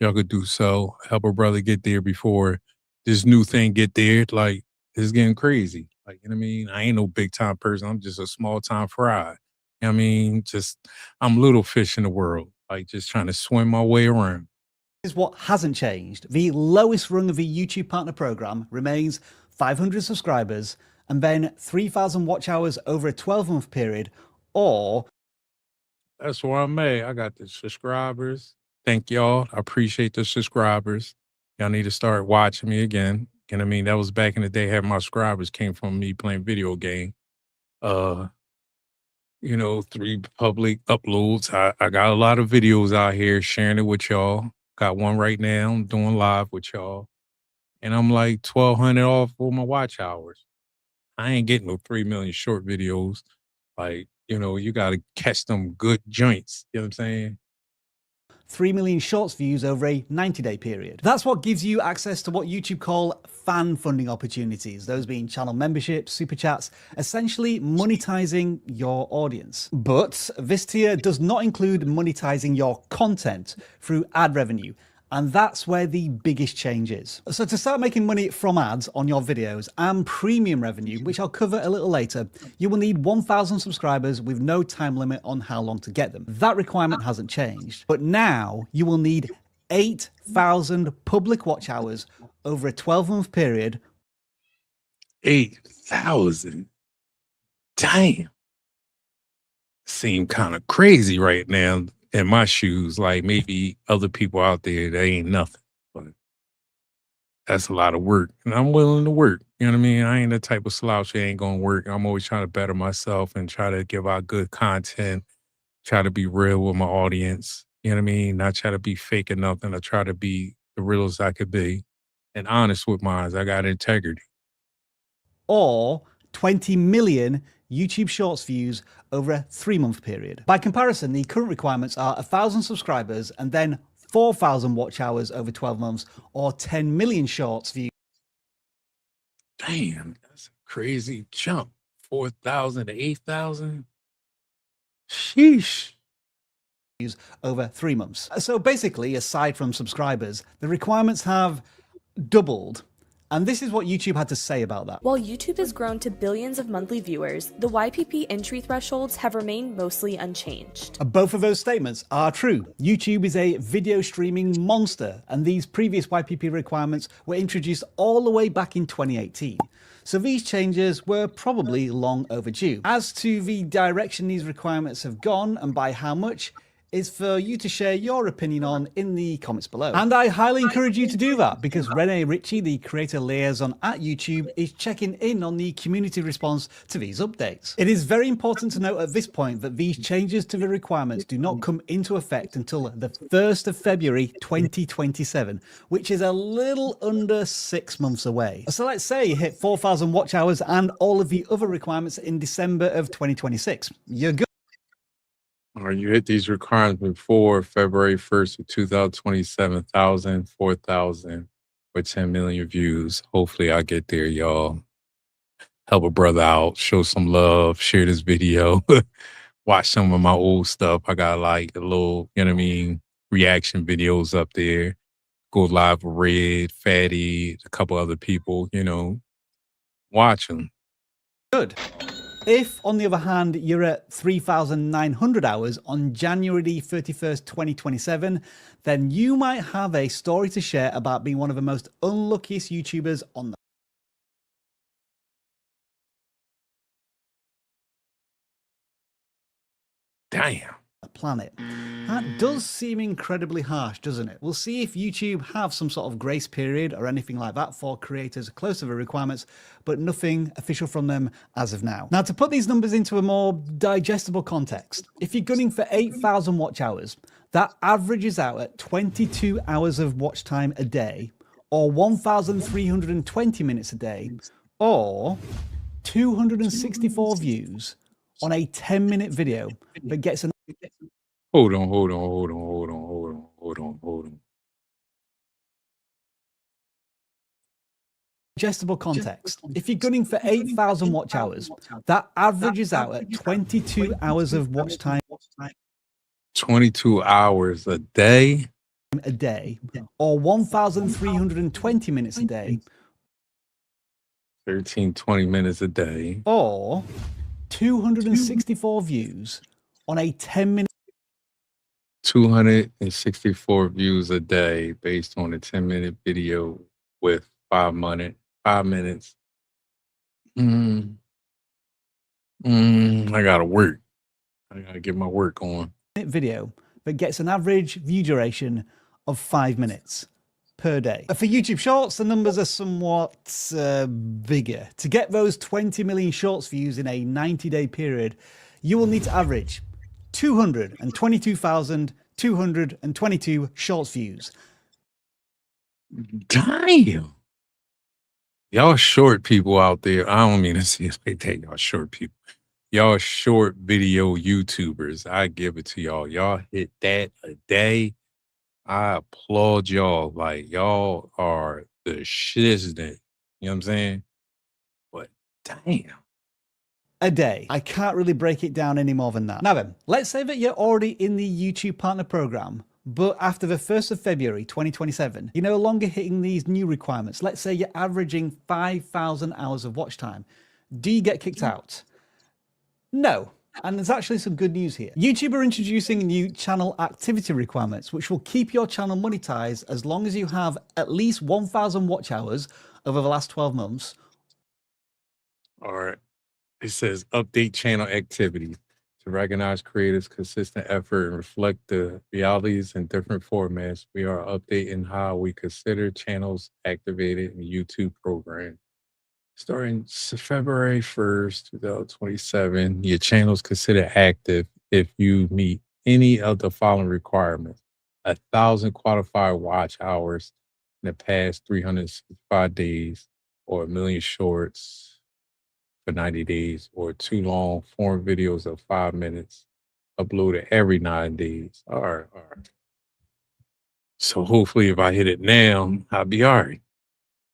Y'all could do so. Help a brother get there before this new thing get there. Like, it's getting crazy. Like, you know what I mean? I ain't no big time person. I'm just a small time fry. You know what I mean? I'm little fish in the world. Like, just trying to swim my way around. Is what hasn't changed. The lowest rung of the YouTube Partner Program remains 500 subscribers and then 3,000 watch hours over a 12-month period, or... That's where I'm at. I got the subscribers. Thank y'all. I appreciate the subscribers. Y'all need to start watching me again. You know what I mean? That was back in the day. Having my subscribers came from me playing video game. 3 public uploads. I got a lot of videos out here sharing it with y'all. Got one right now. I'm doing live with y'all. And I'm like 1,200 off for my watch hours. I ain't getting no 3 million short videos. Like, you got to catch them good joints. You know what I'm saying? 3 million shorts views over a 90-day period. That's what gives you access to what YouTube call fan funding opportunities, those being channel memberships, super chats, essentially monetizing your audience. But this tier does not include monetizing your content through ad revenue. And that's where the biggest change is. So to start making money from ads on your videos and premium revenue, which I'll cover a little later, you will need 1,000 subscribers with no time limit on how long to get them. That requirement hasn't changed, but now you will need 8,000 public watch hours over a 12-month period. 8,000. Damn. Seem kind of crazy right now in my shoes. Like maybe other people out there, they ain't nothing. But that's a lot of work. And I'm willing to work. You know what I mean? I ain't the type of slouch that ain't gonna work. I'm always trying to better myself and try to give out good content, try to be real with my audience. You know what I mean? Not try to be fake or nothing. I try to be the realest I could be and honest with mine. I got integrity. Or 20 million YouTube Shorts views over a 3-month period. By comparison, the current requirements are 1,000 subscribers and then 4,000 watch hours over 12 months, or 10 million Shorts views. Damn, that's a crazy jump. 4,000 to 8,000? Sheesh. Over 3 months. So basically, aside from subscribers, the requirements have doubled. And this is what YouTube had to say about that. While YouTube has grown to billions of monthly viewers, the YPP entry thresholds have remained mostly unchanged. Both of those statements are true. YouTube is a video streaming monster, and these previous YPP requirements were introduced all the way back in 2018. So these changes were probably long overdue. As to the direction these requirements have gone and by how much, is for you to share your opinion on in the comments below. And I highly encourage you to do that, because Renee Ritchie, the creator liaison at YouTube, is checking in on the community response to these updates. It is very important to note at this point that these changes to the requirements do not come into effect until the 1st of February 2027, which is a little under 6 months away. So let's say you hit 4,000 watch hours and all of the other requirements in December of 2026. You're good. Or you hit these requirements before February 1st of 2027, 1,000, 4,000, or 10 million views. Hopefully I'll get there, y'all. Help a brother out, show some love, share this video, watch some of my old stuff. I got like a little, you know what I mean, reaction videos up there. Go live with Red, Fatty, a couple other people, you know, watch them. Good. If, on the other hand, you're at 3,900 hours on January 31st, 2027, then you might have a story to share about being one of the most unluckiest YouTubers on the planet. That does seem incredibly harsh, doesn't it? We'll see if YouTube have some sort of grace period or anything like that for creators close to the requirements, but nothing official from them as of now. Now, to put these numbers into a more digestible context, if you're gunning for 8,000 watch hours, that averages out at 22 hours of watch time a day, or 1,320 minutes a day, or 264 views on a 10-minute video that gets an Hold on. digestible context. If you're gunning for 8,000 watch hours, that averages out at 22 hours of watch time 22 hours a day? Or 1,320 minutes a day. 20 minutes a day. Or 264 views on a 10-minute 264 views a day based on a 10-minute video with 5 minutes. I gotta work. I gotta get my work on. Video that gets an average view duration of 5 minutes per day. For YouTube Shorts, the numbers are somewhat bigger. To get those 20 million Shorts views in a 90-day period, you will need to average 222,222 Shorts views. Damn. Y'all short people out there. I don't mean to say it like that. Y'all short people. Y'all short video YouTubers. I give it to y'all. Y'all hit that a day. I applaud y'all. Like, y'all are the shiznit. You know what I'm saying? But damn. A day. I can't really break it down any more than that. Now then, let's say that you're already in the YouTube Partner Program, but after the 1st of February 2027, you're no longer hitting these new requirements. Let's say you're averaging 5,000 hours of watch time. Do you get kicked out? No. And there's actually some good news here. YouTube are introducing new channel activity requirements, which will keep your channel monetized as long as you have at least 1,000 watch hours over the last 12 months, All right. It says update channel activity to recognize creators' consistent effort and reflect the realities in different formats. We are updating how we consider channels activated in YouTube program. Starting February 1st, 2027, your channel is considered active if you meet any of the following requirements: 1,000 qualified watch hours in the past 365 days, or 1 million shorts for 90 days, or 2 long form videos of 5 minutes uploaded every 9 days. All right, all right. So hopefully if I hit it now, I'll be all right.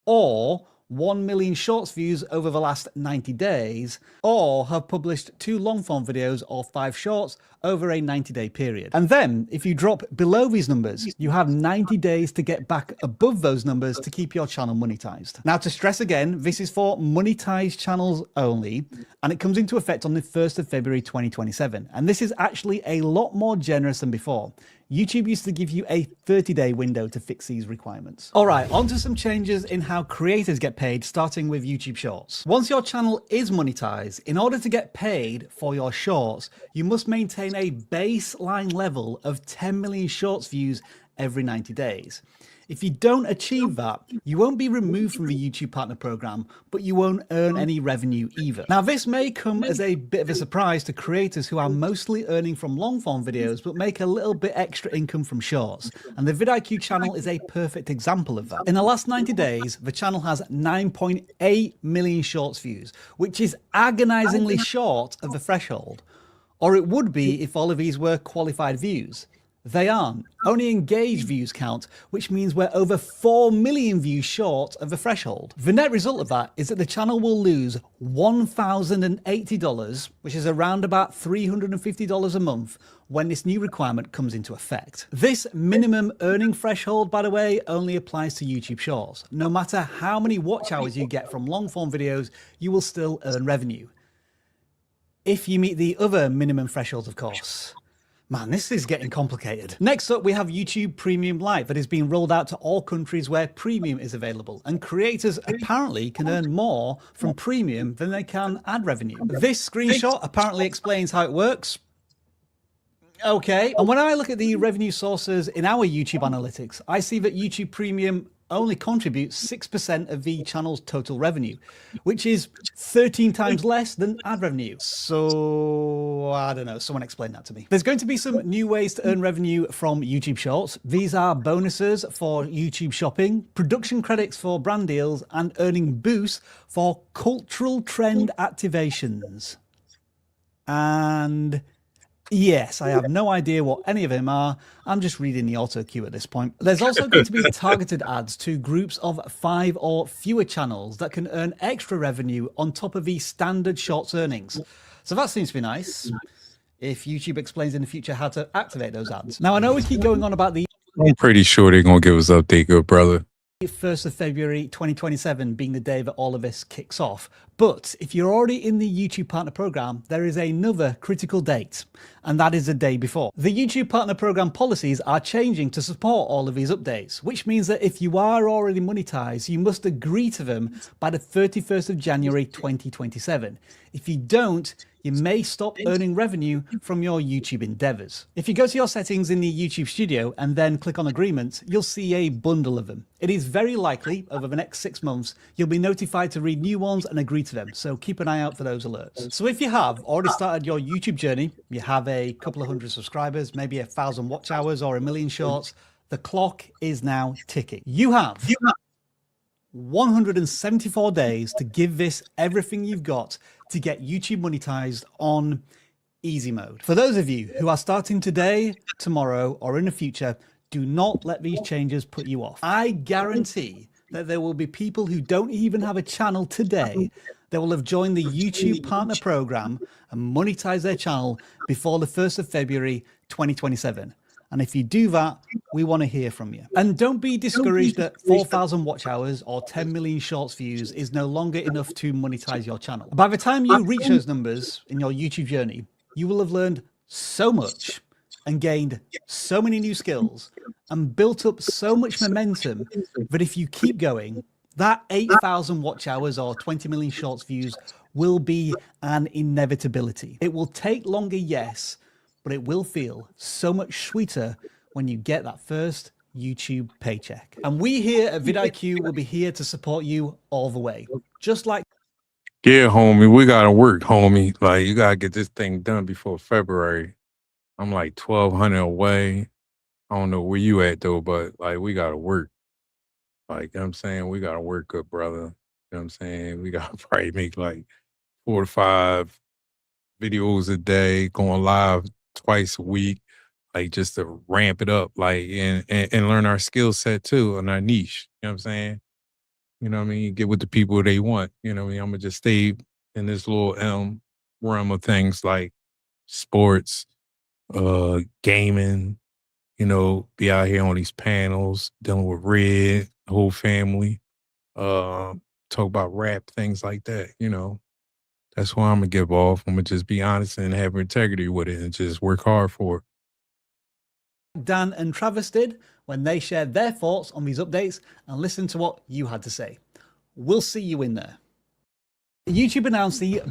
Or 1 million shorts views over the last 90 days, or have published 2 long form videos or 5 shorts over a 90-day period. And then, if you drop below these numbers, you have 90 days to get back above those numbers to keep your channel monetized. Now, to stress again, this is for monetized channels only, and it comes into effect on the 1st of February 2027. And this is actually a lot more generous than before. YouTube used to give you a 30-day window to fix these requirements. All right, on to some changes in how creators get paid, starting with YouTube Shorts. Once your channel is monetized, in order to get paid for your shorts, you must maintain a baseline level of 10 million shorts views every 90 days. If you don't achieve that, you won't be removed from the YouTube Partner Program, but you won't earn any revenue either. Now, this may come as a bit of a surprise to creators who are mostly earning from long-form videos, but make a little bit extra income from shorts. And the vidIQ channel is a perfect example of that. In the last 90 days, the channel has 9.8 million shorts views, which is agonizingly short of the threshold. Or it would be if all of these were qualified views. They aren't. Only engaged views count, which means we're over 4 million views short of the threshold. The net result of that is that the channel will lose $1,080, which is around about $350 a month, when this new requirement comes into effect. This minimum earning threshold, by the way, only applies to YouTube Shorts. No matter how many watch hours you get from long form videos, you will still earn revenue. If you meet the other minimum thresholds, of course. Man, this is getting complicated. Next up, we have YouTube Premium Lite that is being rolled out to all countries where Premium is available, and creators apparently can earn more from Premium than they can ad revenue. This screenshot apparently explains how it works. Okay, and when I look at the revenue sources in our YouTube analytics, I see that YouTube Premium only contributes 6% of the channel's total revenue, which is 13 times less than ad revenue. So, I don't know, someone explain that to me. There's going to be some new ways to earn revenue from YouTube Shorts. These are bonuses for YouTube shopping, production credits for brand deals, and earning boosts for cultural trend activations. And yes, I have no idea what any of them are. I'm just reading the auto cue at this point. There's also going to be targeted ads to groups of 5 or fewer channels that can earn extra revenue on top of the standard shorts earnings. So that seems to be nice. If YouTube explains in the future how to activate those ads. Now, I know we keep going on about the... I'm pretty sure they're going to give us an update, good brother. 1st of February 2027 being the day that all of this kicks off. But if you're already in the YouTube Partner Program, there is another critical date, and that is the day before. The YouTube Partner Program policies are changing to support all of these updates, which means that if you are already monetized, you must agree to them by the 31st of January 2027. If you don't, you may stop earning revenue from your YouTube endeavors. If you go to your settings in the YouTube Studio and then click on agreements, you'll see a bundle of them. It is very likely over the next 6 months, you'll be notified to read new ones and agree to them. So keep an eye out for those alerts. So if you have already started your YouTube journey, you have a couple of hundred subscribers, maybe 1,000 watch hours or 1 million shorts, the clock is now ticking. You have 174 days to give this everything you've got to get YouTube monetized on easy mode. For those of you who are starting today, tomorrow, or in the future, do not let these changes put you off. I guarantee that there will be people who don't even have a channel today that will have joined the YouTube Partner Program and monetize their channel before the 1st of February 2027. And if you do that, we want to hear from you. And don't be discouraged that 4,000 watch hours or 10 million shorts views is no longer enough to monetize your channel. By the time you reach those numbers in your YouTube journey, you will have learned so much and gained so many new skills and built up so much momentum that if you keep going, That 8,000 watch hours or 20 million shorts views will be an inevitability. It will take longer, yes, but it will feel so much sweeter when you get that first YouTube paycheck. And we here at vidIQ will be here to support you all the way. Just like Yeah, homie, we gotta work, homie. Like, you gotta get this thing done before February. I'm like 1,200 away. I don't know where you at though, but like, we gotta work. Like, you know what I'm saying? We gotta work, good brother. You know what I'm saying? We gotta probably make like 4 to 5 videos a day, going live twice a week, like just to ramp it up, like, and learn our skill set too and our niche. You know what I'm saying? You know what I mean? Get with the people they want. You know what I mean? I'm gonna just stay in this little realm of things like sports, gaming, you know, be out here on these panels, dealing with Red, the whole family, talk about rap, things like that, you know. That's why I'm gonna give off. I'm gonna just be honest and have integrity with it and just work hard for it. Dan and Travis did when they shared their thoughts on these updates and listened to what you had to say. We'll see you in there. YouTube announced the...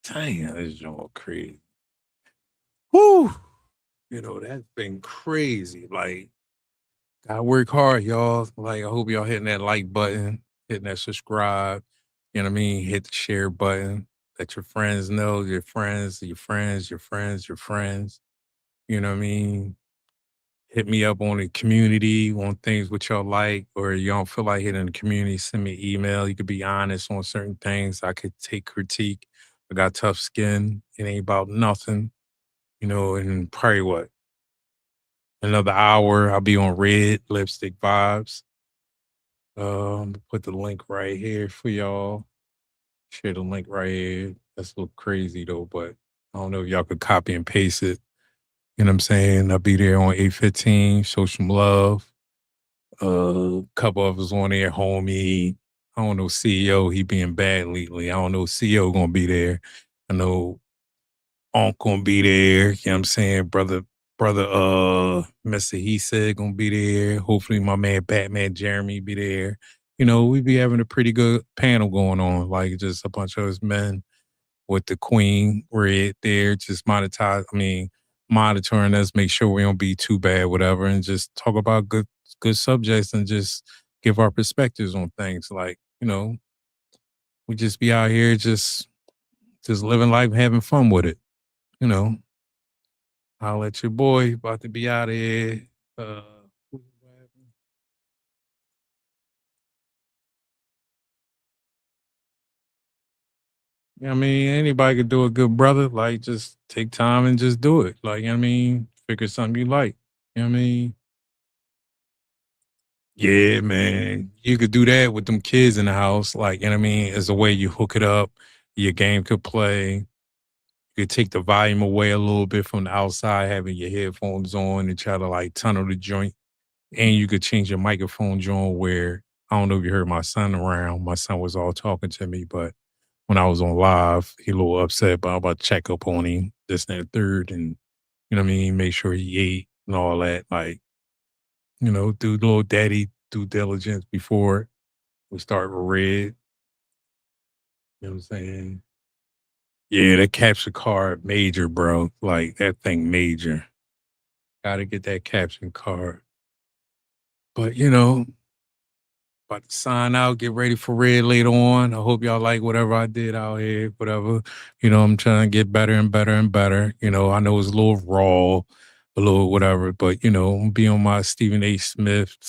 Dang, this joint crazy. Woo! You know, that's been crazy. Like, gotta work hard, y'all. Like, I hope y'all hitting that like button, hitting that subscribe. You know what I mean? Hit the share button. Let your friends know, your friends, your friends, your friends, your friends. You know what I mean? Hit me up on the community, on things which y'all like, or you don't feel like hitting the community, send me an email. You could be honest on certain things. I could take critique. I got tough skin. It ain't about nothing. You know, and probably what? Another hour, I'll be on Red Lipstick Vibes. Put the link right here for y'all. Share the link right here. That's a little crazy though, but I don't know if y'all could copy and paste it. You know what I'm saying? I'll be there on 8:15. Show some love. Couple of us on there, homie. I don't know CEO. He being bad lately. I don't know CEO gonna be there. I know Unc gonna be there. You know what I'm saying? Brother, Mr. He said gonna be there. Hopefully my man Batman Jeremy be there. You know, we be having a pretty good panel going on. Like just a bunch of us men with the Queen Red there, just monitoring us, make sure we don't be too bad, whatever, and just talk about good subjects and just give our perspectives on things. Like, you know, we just be out here just living life, having fun with it. You know, I'll let your boy about to be out of here. You know what I mean? Anybody could do it, good brother. Like, just take time and just do it. Like, you know what I mean? Figure something you like. You know what I mean? Yeah, man. You could do that with them kids in the house. Like, you know what I mean? As a way you hook it up. Your game could play. You could take the volume away a little bit from the outside, having your headphones on and try to like tunnel the joint. And you could change your microphone joint where, I don't know if you heard my son around. My son was all talking to me, but when I was on live, he a little upset, but I'm about to check up on him, this and that third, and you know what I mean, make sure he ate and all that. Like, you know, do little daddy due diligence before we start with Red. You know what I'm saying? Yeah, that capture card major, bro. Like that thing major. Gotta get that caption card. But you know, about to sign out, get ready for Red later on. I hope y'all like whatever I did out here, whatever. You know, I'm trying to get better and better and better. You know, I know it's a little raw, a little whatever, but, you know, I'm be on my Stephen A. Smith /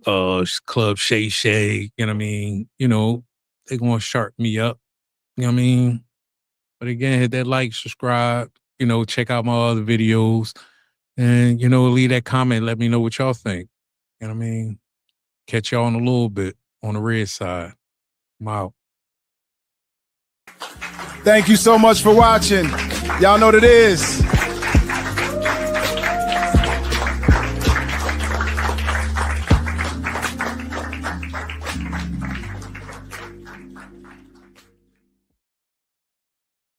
Club Shay Shay, you know what I mean? You know, they gonna sharp me up, you know what I mean? But again, hit that like, subscribe, you know, check out my other videos and, you know, leave that comment, let me know what y'all think. You know what I mean? Catch y'all in a little bit on the Red side. I'm out. Thank you so much for watching. Y'all know what it is.